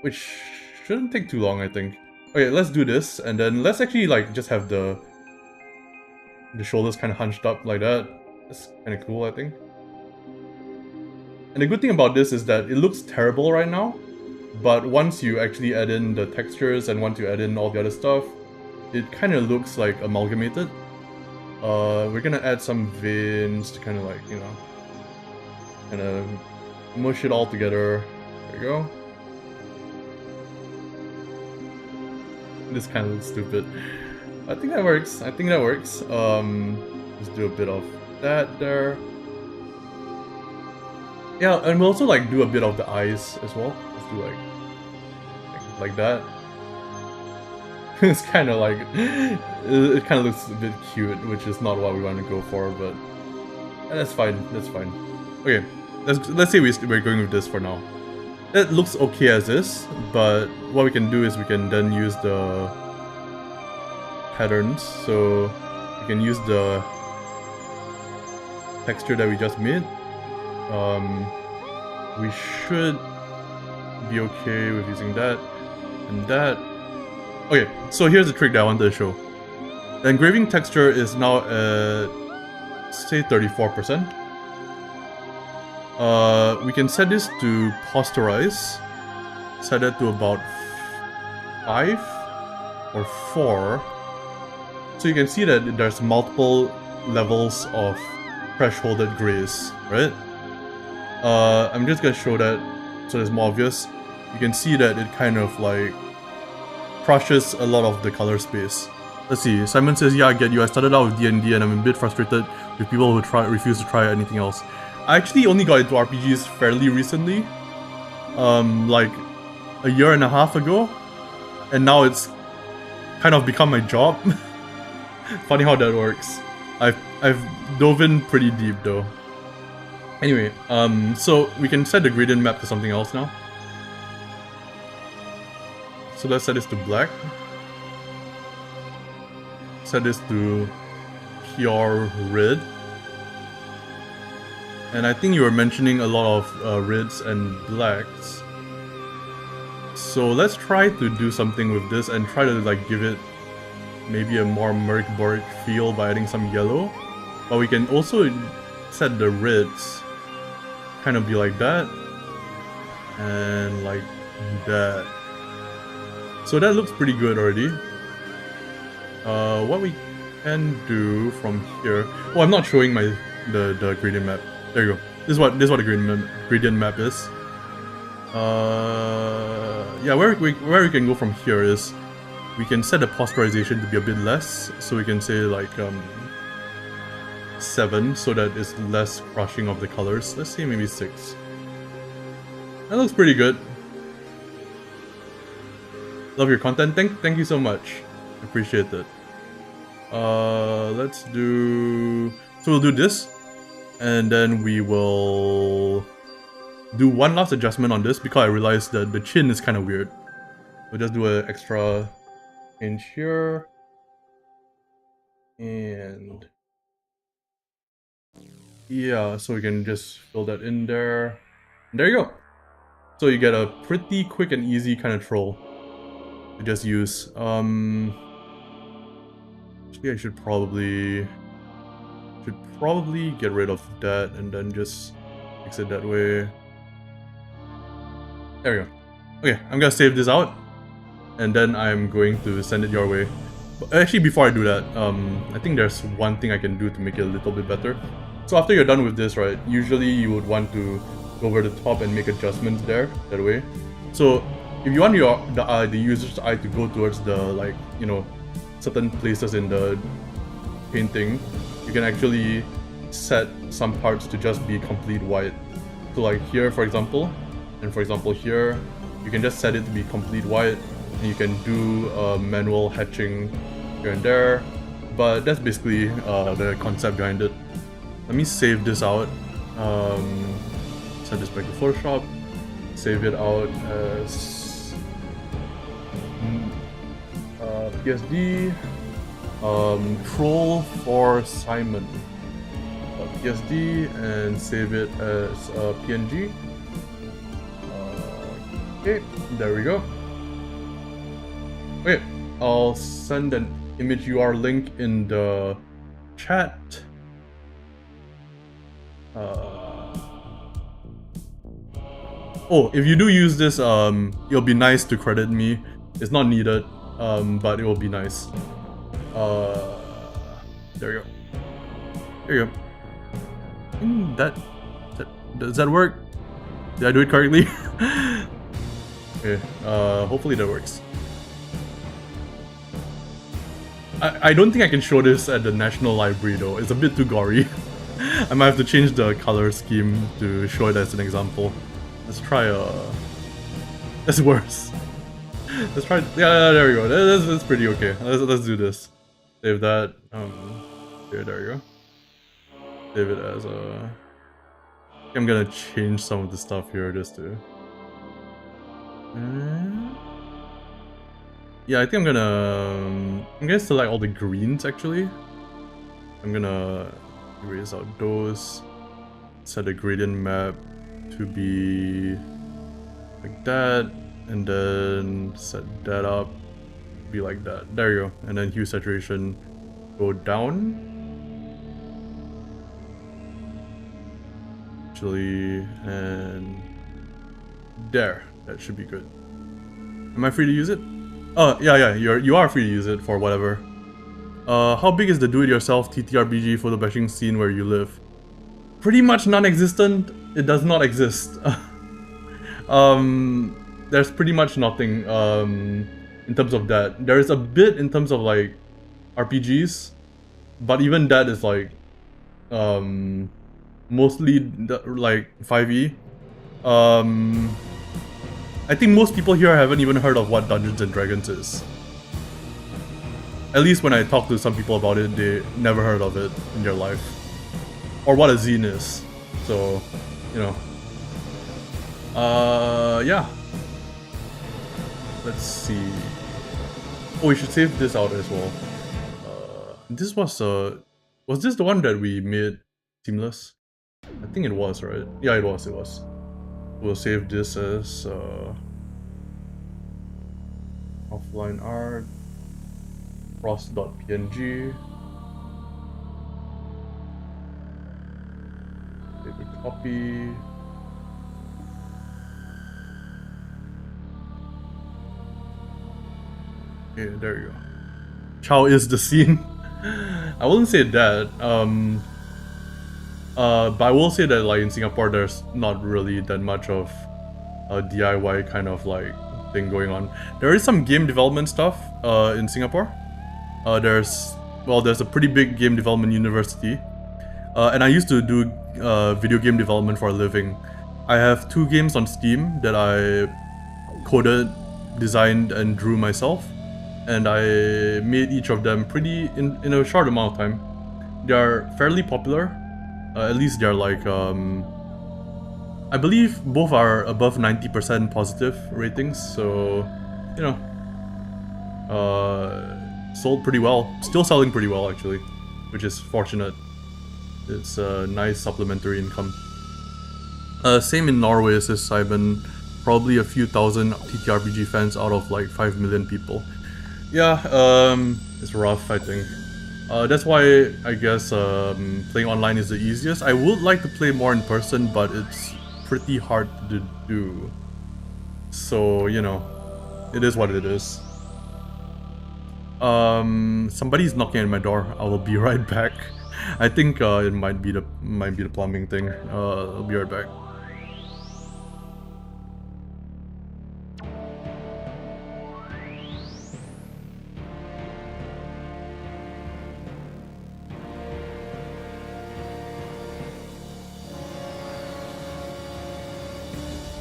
Which shouldn't take too long, I think. Okay, let's do this, and then let's actually, like, just have the shoulders kind of hunched up like that. That's kind of cool, I think. And the good thing about this is that it looks terrible right now, but once you actually add in the textures and once you add in all the other stuff, it kind of looks like amalgamated. We're gonna add some veins to kind of like, you know, kind of mush it all together. There you go. This kind of looks stupid. I think that works. Just do a bit of that there. Yeah, and we'll also like do a bit of the eyes as well. Let's do like that. It's kind of like it kind of looks a bit cute, which is not what we want to go for, but that's fine. That's fine. Okay, let's say we're going with this for now. That looks okay as is, but what we can do is we can then use the patterns. So we can use the texture that we just made. We should be okay with using that and that. Okay, so here's the trick that I wanted to show. The engraving texture is now at, say, 34%. We can set this to posterize. Set it to about 5 or 4. So you can see that there's multiple levels of thresholded grays, right? I'm just gonna show that so it's more obvious. You can see that it kind of like crushes a lot of the color space. Let's see, Simon says, yeah, I get you. I started out with D&D and I'm a bit frustrated with people who refuse to try anything else. I actually only got into RPGs fairly recently. Like a year and a half ago. And now it's kind of become my job. Funny how that works. I've dove in pretty deep though. Anyway, so we can set the gradient map to something else now. So let's set this to black. Set this to pure red. And I think you were mentioning a lot of reds and blacks. So let's try to do something with this and try to like give it maybe a more murk feel by adding some yellow. But we can also set the reds kind of be like that and like that. So that looks pretty good already. What we can do from here. Oh, I'm not showing the gradient map. There you go. This is what the gradient map is. Yeah, where we can go from here is we can set the posterization to be a bit less. So we can say like 7, so that it's less crushing of the colors. Let's say maybe 6. That looks pretty good. Love your content. Thank you so much. Appreciate it. Let's do. So we'll do this, and then we will do one last adjustment on this because I realized that the chin is kind of weird. We'll just do an extra inch here, and yeah, so we can just fill that in there. And there you go. So you get a pretty quick and easy kind of troll to just use. Actually, I should probably get rid of that and then just fix it that way. There we go. Okay, I'm gonna save this out, and then I'm going to send it your way. But actually, before I do that, I think there's one thing I can do to make it a little bit better. So after you're done with this, right, usually you would want to go over the top and make adjustments there, that way. So if you want the user's eye to go towards the, like, you know, certain places in the painting, you can actually set some parts to just be complete white. So like here, for example, and for example here, you can just set it to be complete white, and you can do manual hatching here and there, but that's basically the concept behind it. Let me save this out, send this back to Photoshop, save it out as PSD, troll for Simon PSD, and save it as PNG. Okay, there we go. Okay, I'll send an image URL link in the chat. Oh, if you do use this, it'll be nice to credit me. It's not needed, but it will be nice. There you go. There you go. Does that work? Did I do it correctly? Okay, hopefully that works. I don't think I can show this at the National Library though. It's a bit too gory. I might have to change the color scheme to show it as an example. Let's try that's worse. Let's try, yeah, there we go. That's pretty okay. Let's do this. Save that. Here, there you go. Save it as I'm gonna change some of the stuff here just to. Yeah, I think I'm gonna select all the greens actually. I'm gonna erase out those. Set the gradient map to be like that, and then set that up to be like that. There you go. And then hue saturation go down. Actually, and there. That should be good. Am I free to use it? Oh, yeah, you are free to use it for whatever. How big is the do-it-yourself TTRPG photobashing scene where you live? Pretty much non-existent. It does not exist. There's pretty much nothing in terms of that. There is a bit in terms of like RPGs, but even that is like mostly like 5e. I think most people here haven't even heard of what Dungeons and Dragons is. At least when I talk to some people about it, they never heard of it in their life. Or what a zine is. So, you know. Yeah. Let's see. Oh, we should save this out as well. This was this the one that we made seamless? I think it was, right? Yeah, it was. We'll save this as offline art, frost.png. Save a copy. Okay, there you go. Chow is the scene. I wouldn't say that. But I will say that like in Singapore, there's not really that much of a DIY kind of like thing going on. There is some game development stuff in Singapore. There's a pretty big game development university, and I used to do video game development for a living. I have 2 games on Steam that I coded, designed, and drew myself, and I made each of them in a short amount of time. They are fairly popular. At least they're like, I believe both are above 90% positive ratings, so, you know, sold pretty well. Still selling pretty well, actually, which is fortunate. It's a nice supplementary income. Same in Norway, says Simon. Probably a few thousand TTRPG fans out of like 5 million people. Yeah, it's rough, I think. That's why I guess playing online is the easiest. I would like to play more in person, but it's pretty hard to do. So, you know, it is what it is. Somebody's knocking at my door. I will be right back. I think it might be the plumbing thing. I'll be right back.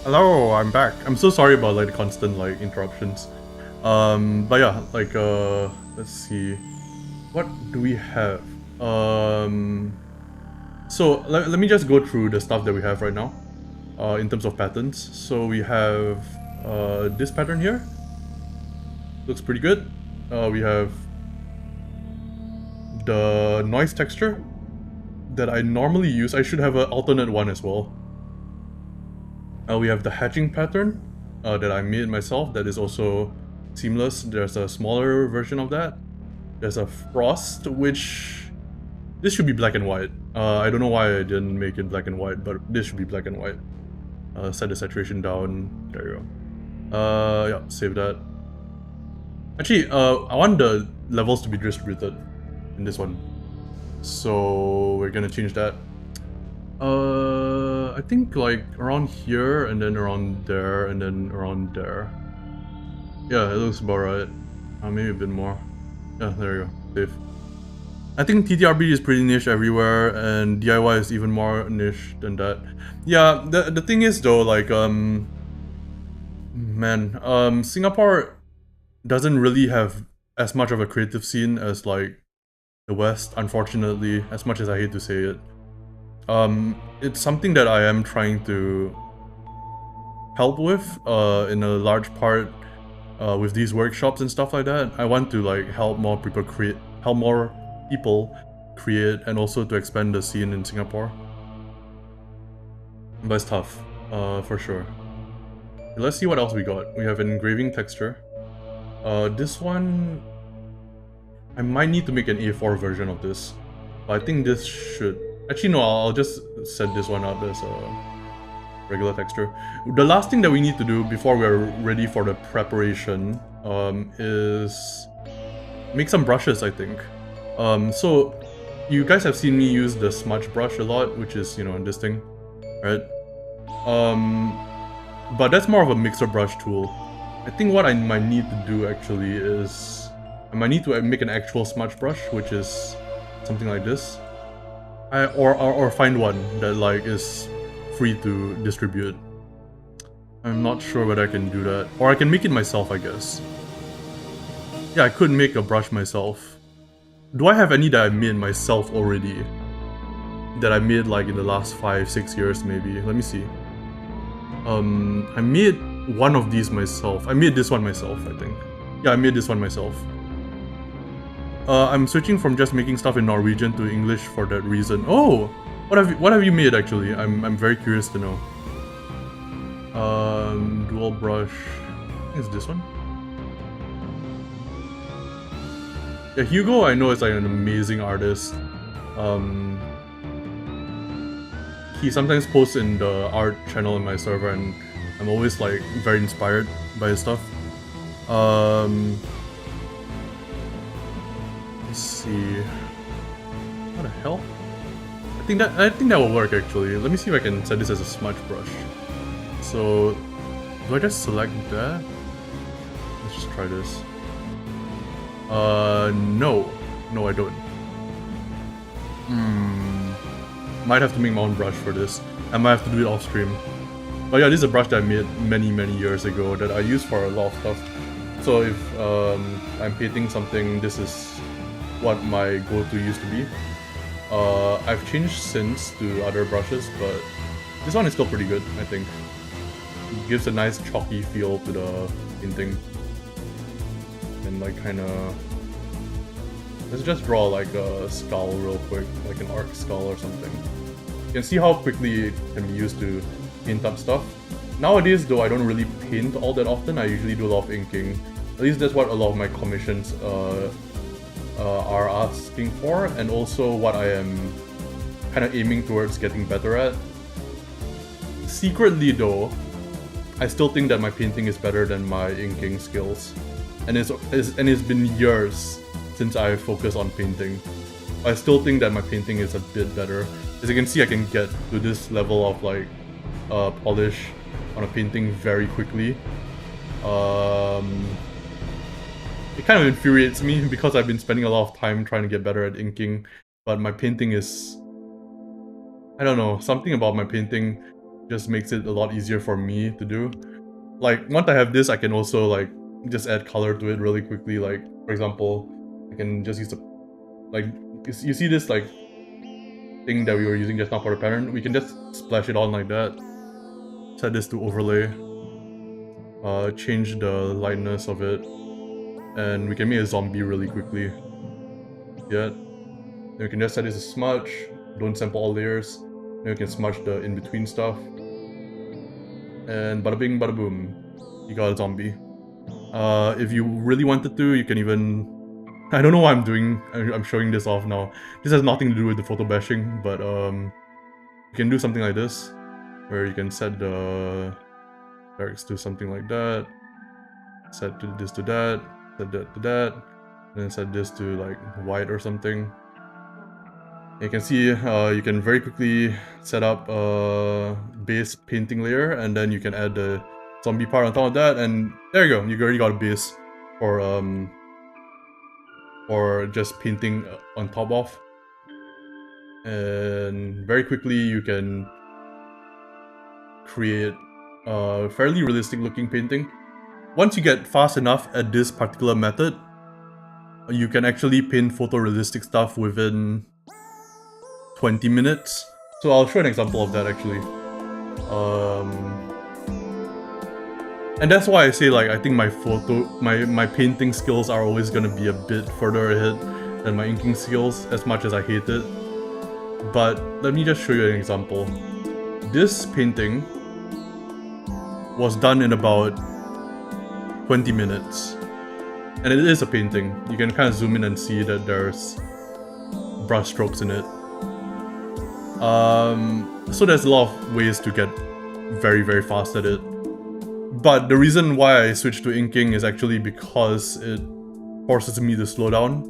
Hello, I'm back. I'm so sorry about like the constant like interruptions. But yeah, like let's see, what do we have? So let me just go through the stuff that we have right now, in terms of patterns. So we have this pattern here. Looks pretty good. We have the noise texture that I normally use. I should have an alternate one as well. We have the hatching pattern that I made myself that is also seamless. There's a smaller version of that. There's a frost, which this should be black and white. I don't know why I didn't make it black and white, but this should be black and white. Set the saturation down. There you go. Yeah, save that. Actually, I want the levels to be distributed in this one, so we're gonna change that. I think like around here, and then around there, and then around there. Yeah, it looks about right. Maybe a bit more. Yeah, there you go. Save. I think TTRB is pretty niche everywhere, and DIY is even more niche than that. Yeah, the thing is though, like Singapore doesn't really have as much of a creative scene as like the West, unfortunately, as much as I hate to say it. It's something that I am trying to help with, in a large part, with these workshops and stuff like that. I want to like help more people create, and also to expand the scene in Singapore. But it's tough, for sure. Let's see what else we got. We have an engraving texture. This one, I might need to make an A4 version of this, but I think this should... Actually no, I'll just set this one up as a regular texture. The last thing that we need to do before we're ready for the preparation is make some brushes, I think. So you guys have seen me use the smudge brush a lot, which is, you know, this thing, right? But that's more of a mixer brush tool. I think what I might need to do actually is I might need to make an actual smudge brush, which is something like this. Or find one that like is free to distribute. I'm not sure whether I can do that. Or I can make it myself, I guess. Yeah, I could make a brush myself. Do I have any that I made myself already? That I made like in the last 5-6 years maybe. Let me see. I made one of these myself. I made this one myself, I think. Yeah, I made this one myself. I'm switching from just making stuff in Norwegian to English for that reason. Oh! What have you made actually? I'm very curious to know. Dual brush. I think it's this one. Yeah, Hugo I know is like an amazing artist. He sometimes posts in the art channel in my server, and I'm always like very inspired by his stuff. Let's see. What the hell? I think that will work actually. Let me see if I can set this as a smudge brush. So, do I just select that? Let's just try this. No. No, I don't. Might have to make my own brush for this. I might have to do it off stream. But yeah, this is a brush that I made many years ago that I use for a lot of stuff. So if I'm painting something, this is what my go-to used to be. I've changed since to other brushes, but this one is still pretty good, I think. It gives a nice chalky feel to the painting. And like kinda... Let's just draw like a skull real quick, like an arc skull or something. You can see how quickly it can be used to paint up stuff. Nowadays though, I don't really paint all that often. I usually do a lot of inking. At least that's what a lot of my commissions are asking for, and also what I am kind of aiming towards getting better at. Secretly though, I still think that my painting is better than my inking skills. and it's been years since I focused on painting. I still think that my painting is a bit better. As you can see, I can get to this level of like polish on a painting very quickly. It kind of infuriates me because I've been spending a lot of time trying to get better at inking, but my painting is... I don't know, something about my painting just makes it a lot easier for me to do. Like, once I have this, I can also like just add color to it really quickly. Like, for example, I can just use the... like, you see this like thing that we were using just now for the pattern? We can just splash it on like that. Set this to overlay. Change the lightness of it. And we can make a zombie really quickly. Yeah. Then we can just set this to smudge. Don't sample all layers. Then we can smudge the in-between stuff. And bada bing, bada boom. You got a zombie. If you really wanted to, you can even... I don't know what I'm doing. I'm showing this off now. This has nothing to do with the photo bashing, but you can do something like this, where you can set the barracks to something like that, set this to that, set that to that, and then set this to like white or something. And you can see you can very quickly set up a base painting layer, and then you can add the zombie part on top of that, and there you go. You already got a base for just painting on top of. And very quickly you can create a fairly realistic looking painting. Once you get fast enough at this particular method, you can actually paint photorealistic stuff within 20 minutes. So I'll show an example of that actually. And that's why I say like I think my painting skills are always gonna be a bit further ahead than my inking skills, as much as I hate it. But let me just show you an example. This painting was done in about 20 minutes. And it is a painting. You can kind of zoom in and see that there's brush strokes in it. So there's a lot of ways to get very, very fast at it. But the reason why I switched to inking is actually because it forces me to slow down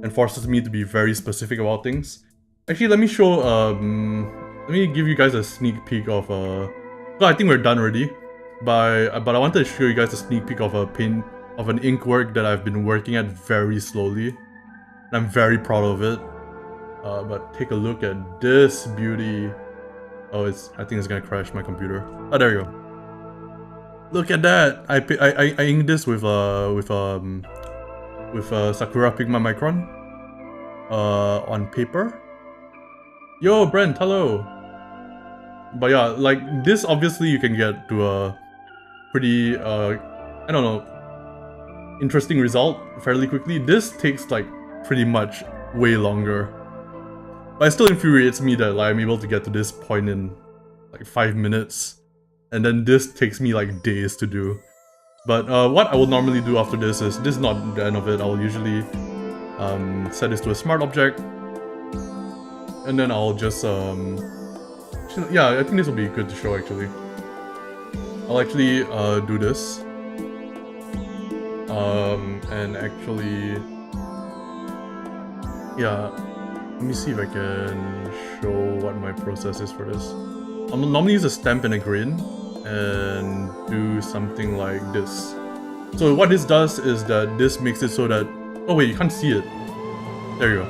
and forces me to be very specific about things. Actually, let me show, let me give you guys a sneak peek of, well, I think we're done already. But I wanted to show you guys a sneak peek of an ink work that I've been working at very slowly. And I'm very proud of it. But take a look at this beauty. Oh, I think it's gonna crash my computer. Oh, there you go. Look at that! I inked this with Sakura Pigma Micron on paper. Yo, Brent, hello. But yeah, like this, obviously you can get to a pretty I don't know, interesting result fairly quickly. This takes like pretty much way longer. But it still infuriates me that like, I'm able to get to this point in like 5 minutes. And then this takes me like days to do. But what I will normally do after this is not the end of it. I'll usually set this to a smart object. And then I'll just, yeah, I think this will be good to show actually. I'll actually do this. And actually, yeah, let me see if I can show what my process is for this. I'll normally use a stamp and a grain and do something like this. So what this does is that this makes it so that... Oh wait, you can't see it. There you go.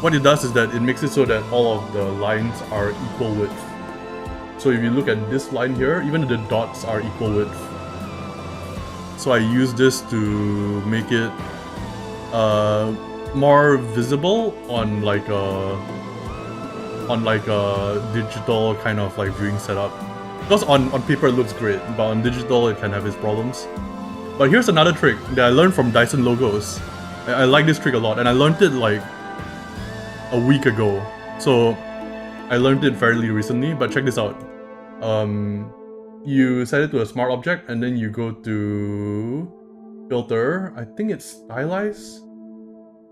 What it does is that it makes it so that all of the lines are equal width. So if you look at this line here, even the dots are equal width. So I use this to make it more visible on like a digital kind of like viewing setup. Because on paper it looks great, but on digital it can have its problems. But here's another trick that I learned from Dyson Logos. I like this trick a lot, and I learned it like a week ago. So I learned it fairly recently, but check this out. You set it to a smart object, and then you go to filter. I think it's stylize,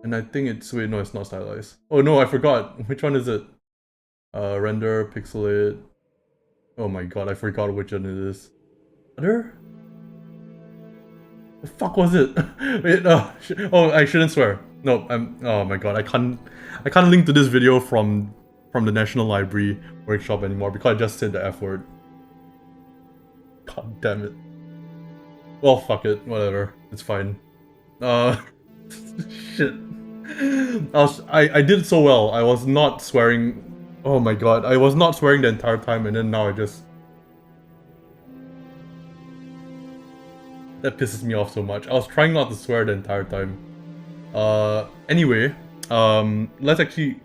and I think it's... wait, no, it's not stylize. Oh no, I forgot. Which one is it? Render, pixelate. Oh my god, I forgot which one it is. Other? The fuck was it? Wait, oh, I shouldn't swear. No, oh my god, I can't link to this video from the National Library workshop anymore because I just said the F word. God damn it. Well, fuck it, whatever. It's fine. Shit. I did so well. I was not swearing. Oh my god, I was not swearing the entire time, and then now I just... That pisses me off so much. I was trying not to swear the entire time. Anyway, let's actually...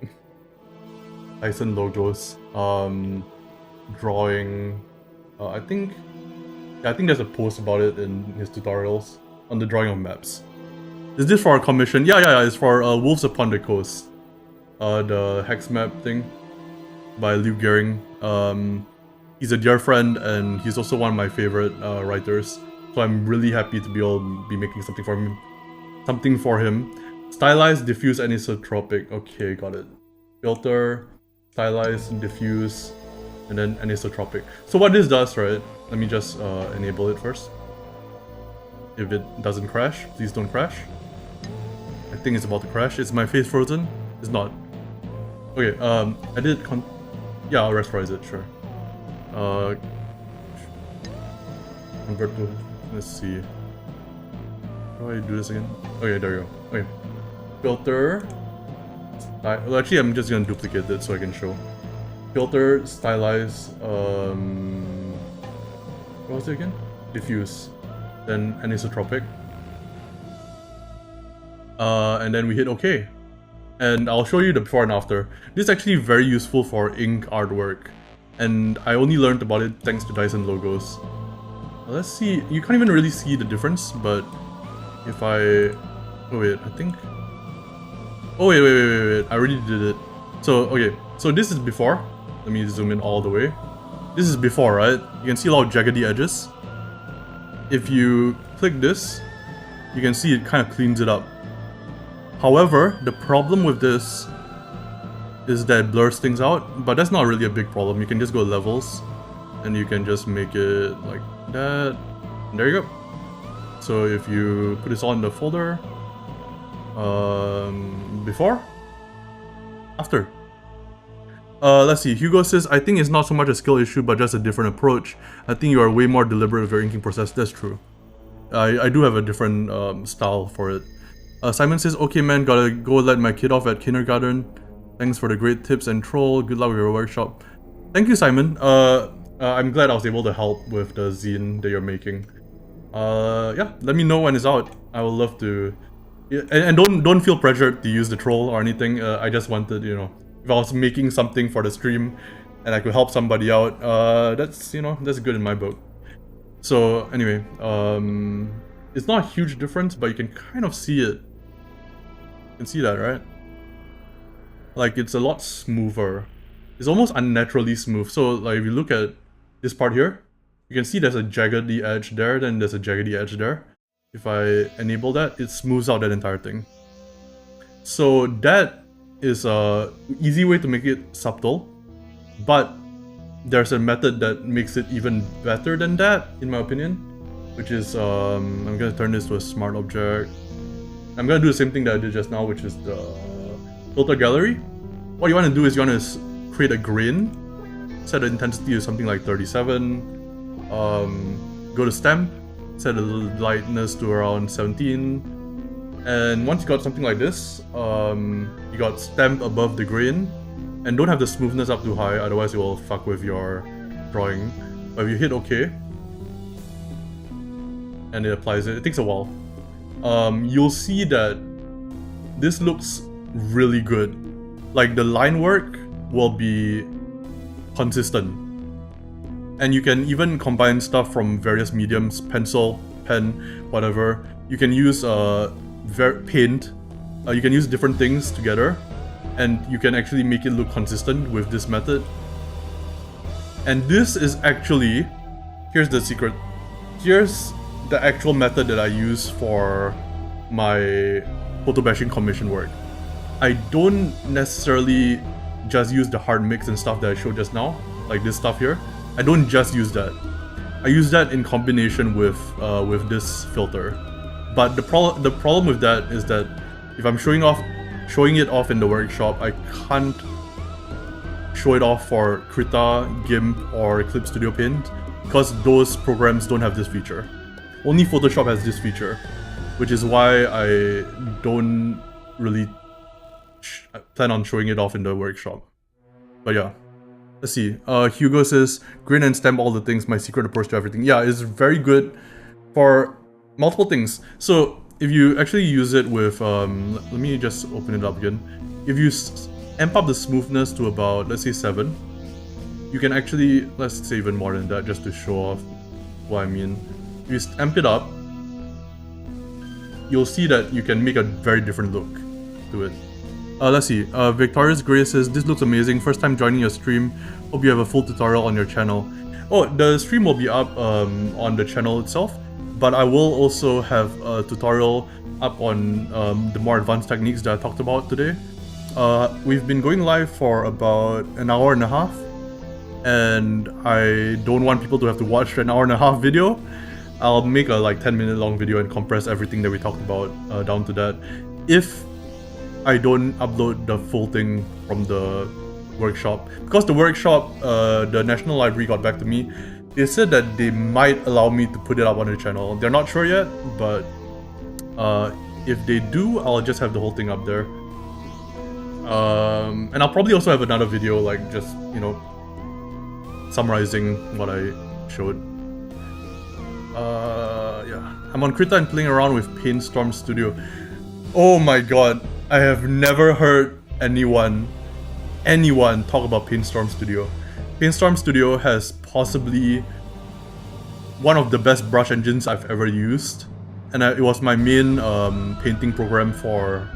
Dyson logos. Drawing... I think there's a post about it in his tutorials on the drawing of maps. Is this for a commission? Yeah, it's for Wolves Upon the Coast. The hex map thing by Liu Gehring. He's a dear friend and he's also one of my favorite writers. So I'm really happy to be able to be making something for him. Stylized, diffuse, anisotropic. Okay, got it. Filter, stylized, diffuse, and then anisotropic. So what this does, right? Let me just enable it first. If it doesn't crash, please don't crash. I think it's about to crash. Is my face frozen? It's not. Okay, I did yeah, I'll rasterize it, sure. Convert to... Let's see. How do I do this again? Okay, there you go. Okay. Filter. Well, actually, I'm just gonna duplicate it so I can show. Filter, stylize, what was it again? Diffuse. Then anisotropic. And then we hit OK. And I'll show you the before and after. This is actually very useful for ink artwork. And I only learned about it thanks to Dyson logos. Let's see, you can't even really see the difference, but if I... Oh wait, I think... Oh wait, I already did it. So, okay, so this is before. Let me zoom in all the way. This is before, right? You can see a lot of jaggedy edges. If you click this, you can see it kind of cleans it up. However, the problem with this is that it blurs things out, but that's not really a big problem. You can just go levels, and you can just make it like that. And there you go. So if you put this all in the folder, before, after. Let's see, Hugo says, I think it's not so much a skill issue, but just a different approach. I think you are way more deliberate with your inking process. That's true. I do have a different style for it. Simon says, okay man, gotta go let my kid off at kindergarten. Thanks for the great tips and troll. Good luck with your workshop. Thank you, Simon. I'm glad I was able to help with the zine that you're making. Yeah, let me know when it's out. I would love to... And don't feel pressured to use the troll or anything. I just wanted, you know, if I was making something for the stream and I could help somebody out, that's, you know, that's good in my book. So anyway, it's not a huge difference, but you can kind of see it. You can see that, right? Like, it's a lot smoother. It's almost unnaturally smooth. So like, if you look at this part here, you can see there's a jaggedy edge there, then there's a jaggedy edge there. If I enable that, it smooths out that entire thing. So that is a easy way to make it subtle, but there's a method that makes it even better than that, in my opinion, which is, I'm gonna turn this to a smart object. I'm gonna do the same thing that I did just now, which is the filter gallery. What you want to do is you want to create a grain, set the intensity to something like 37, go to stamp, set the lightness to around 17, and once you got something like this, you got stamp above the grain, and don't have the smoothness up too high, otherwise it will fuck with your drawing. But if you hit OK, and it applies it, it takes a while, you'll see that this looks really good. Like, the line work will be consistent. And you can even combine stuff from various mediums, pencil, pen, whatever. You can use paint. You can use different things together, and you can actually make it look consistent with this method. And this is actually, here's the secret. Here's the actual method that I use for my photobashing commission work. I don't necessarily just use the hard mix and stuff that I showed just now, like this stuff here. I don't just use that. I use that in combination with this filter. But the problem with that is that if I'm showing it off in the workshop, I can't show it off for Krita, GIMP, or Eclipse Studio Paint because those programs don't have this feature. Only Photoshop has this feature, which is why I don't really plan on showing it off in the workshop. But yeah, let's see. Hugo says, grin and stamp all the things, my secret approach to everything. Yeah, it's very good for multiple things. So if you actually use it with, let me just open it up again. If you amp up the smoothness to about, let's say 7, you can actually, let's say even more than that just to show off what I mean. If you amp it up, you'll see that you can make a very different look to it. Let's see, Victorious Grace says, this looks amazing, first time joining your stream, hope you have a full tutorial on your channel. Oh, the stream will be up on the channel itself, but I will also have a tutorial up on the more advanced techniques that I talked about today. We've been going live for about an hour and a half, and I don't want people to have to watch an hour and a half video. I'll make a like 10-minute long video and compress everything that we talked about down to that. If I don't upload the full thing from the workshop, because the workshop, the National Library got back to me. They said that they might allow me to put it up on the channel. They're not sure yet, but if they do, I'll just have the whole thing up there. And I'll probably also have another video, like just, you know, summarizing what I showed. Yeah, I'm on Krita and playing around with Painstorm Studio. Oh my god, I have never heard anyone talk about Painstorm Studio. Painstorm Studio has possibly one of the best brush engines I've ever used, and it was my main painting program for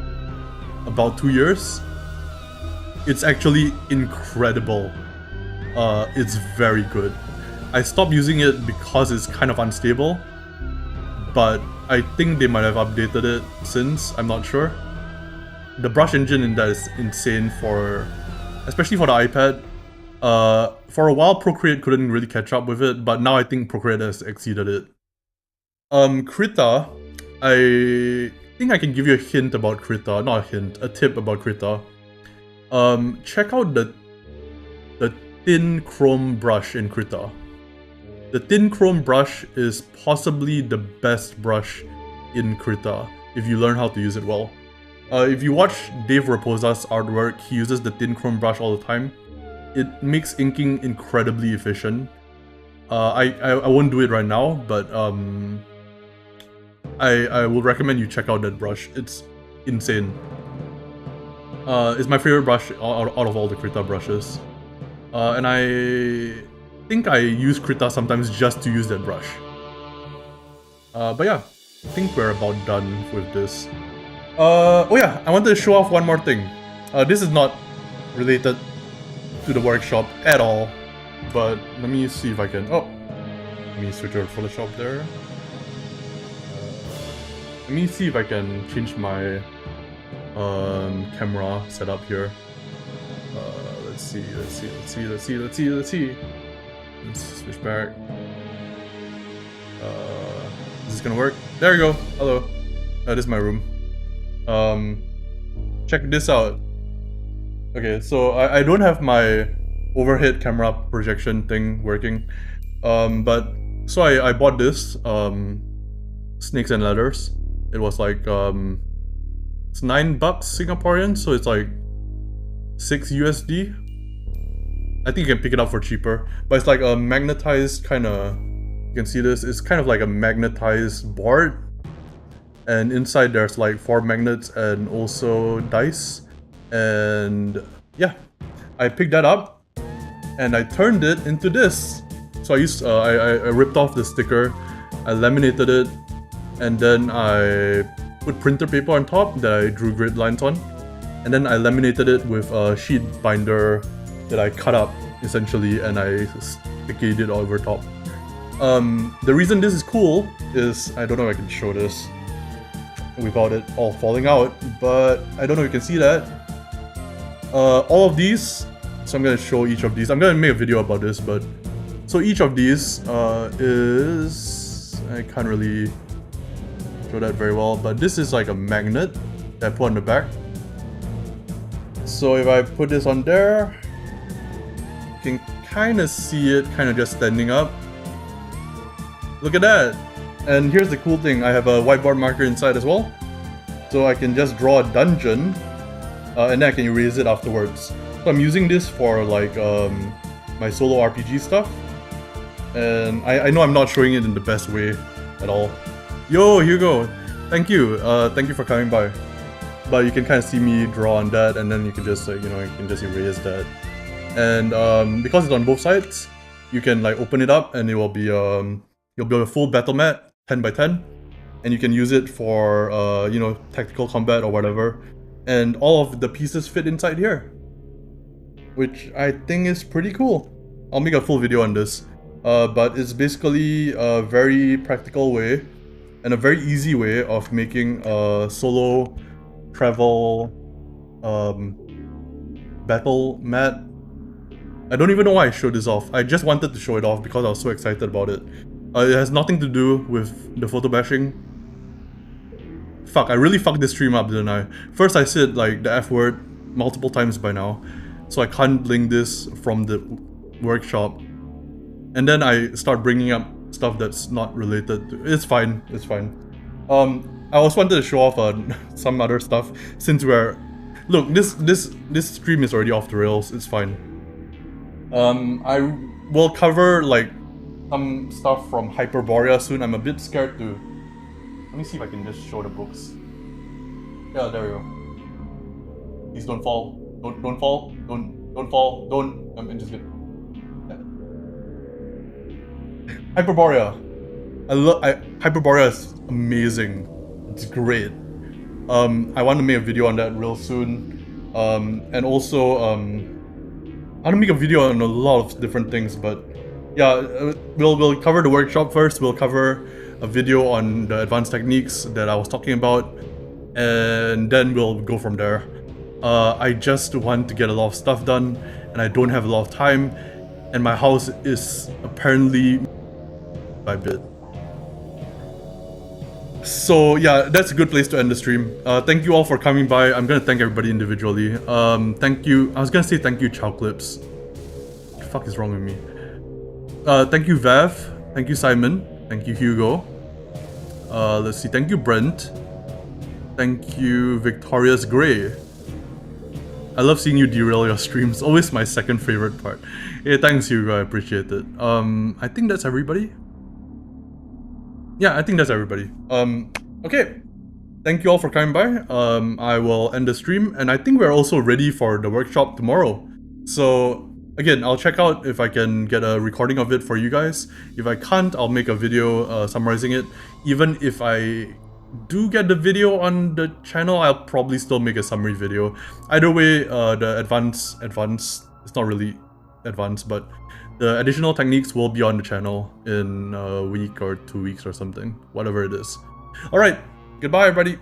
about 2 years. It's actually incredible. It's very good. I stopped using it because it's kind of unstable, but I think they might have updated it since, I'm not sure. The brush engine in that is insane especially for the iPad. For a while Procreate couldn't really catch up with it, but now I think Procreate has exceeded it. Krita, I think I can give you a hint about Krita, not a hint, a tip about Krita. Check out the thin chrome brush in Krita. The thin chrome brush is possibly the best brush in Krita if you learn how to use it well. If you watch Dave Raposa's artwork, he uses the thin chrome brush all the time. It makes inking incredibly efficient. I won't do it right now, but I will recommend you check out that brush. It's insane. It's my favorite brush out of all the Krita brushes. And I think I use Krita sometimes just to use that brush. But yeah, I think we're about done with this. Oh yeah, I wanted to show off one more thing. This is not related to the workshop at all, but let me see if I can. Oh, let me switch over to Photoshop there. Let me see if I can change my camera setup here. Let's see. Let's switch back. Is this gonna work? There we go. Hello. This is my room. Check this out. Okay, so I don't have my overhead camera projection thing working. But so I bought this Snakes and Ladders. It was like it's $9 Singaporean, so it's like 6 USD. I think you can pick it up for cheaper, but it's like a magnetized kind of. You can see this. It's kind of like a magnetized board, and inside there's like 4 magnets and also dice. And yeah, I picked that up and I turned it into this. So I ripped off the sticker, I laminated it, and then I put printer paper on top that I drew grid lines on, and then I laminated it with a sheet binder that I cut up essentially, and I stickied it over top. The reason this is cool is, I don't know if I can show this without it all falling out, but I don't know if you can see that. All of these, so I'm going to show each of these. I'm going to make a video about this, but so each of these is, I can't really show that very well, but this is like a magnet that I put on the back. So if I put this on there, you can kind of see it kind of just standing up. Look at that! And here's the cool thing, I have a whiteboard marker inside as well. So I can just draw a dungeon, and then I can erase it afterwards. So I'm using this for like my solo RPG stuff. And I know I'm not showing it in the best way at all. Yo, Hugo! Thank you for coming by. But you can kind of see me draw on that, and then you can just like, you can just erase that. And because it's on both sides, you can like open it up and it will be you'll build a full battle mat 10 by 10, and you can use it for tactical combat or whatever. And all of the pieces fit inside here, which I think is pretty cool. I'll make a full video on this, but it's basically a very practical way and a very easy way of making a solo travel battle mat. I don't even know why I showed this off. I just wanted to show it off because I was so excited about it. It has nothing to do with the photo bashing. Fuck, I really fucked this stream up, didn't I? First I said like the F word multiple times by now, so I can't link this from the workshop. And then I start bringing up stuff that's not related to... It's fine, it's fine. I also wanted to show off some other stuff since we're... Look, this stream is already off the rails, it's fine. I will cover like some stuff from Hyperborea soon. I'm a bit scared to... Let me see if I can just show the books. Yeah, there we go. Please don't fall. Don't fall. Don't fall. Don't. I'm just kidding. Yeah. Hyperborea. Hyperborea is amazing. It's great. I want to make a video on that real soon. And also, I want to make a video on a lot of different things, but yeah, we'll cover the workshop first. We'll cover a video on the advanced techniques that I was talking about, and then we'll go from there. I just want to get a lot of stuff done, and I don't have a lot of time, and my house is apparently by bit. So yeah, that's a good place to end the stream. Thank you all for coming by. I'm gonna thank everybody individually. Thank you. I was gonna say thank you, Chow Clips. What the fuck is wrong with me? Thank you, Vav. Thank you, Simon. Thank you, Hugo. Let's see. Thank you, Brent. Thank you, Victorious Grey. I love seeing you derail your streams. Always my second favorite part. Hey, thanks, Hugo. I appreciate it. I think that's everybody. Yeah, I think that's everybody. Okay. Thank you all for coming by. I will end the stream, and I think we're also ready for the workshop tomorrow. So again, I'll check out if I can get a recording of it for you guys. If I can't, I'll make a video summarizing it. Even if I do get the video on the channel, I'll probably still make a summary video. Either way, the advanced, it's not really advanced, but the additional techniques will be on the channel in a week or 2 weeks or something, whatever it is. Alright, goodbye everybody.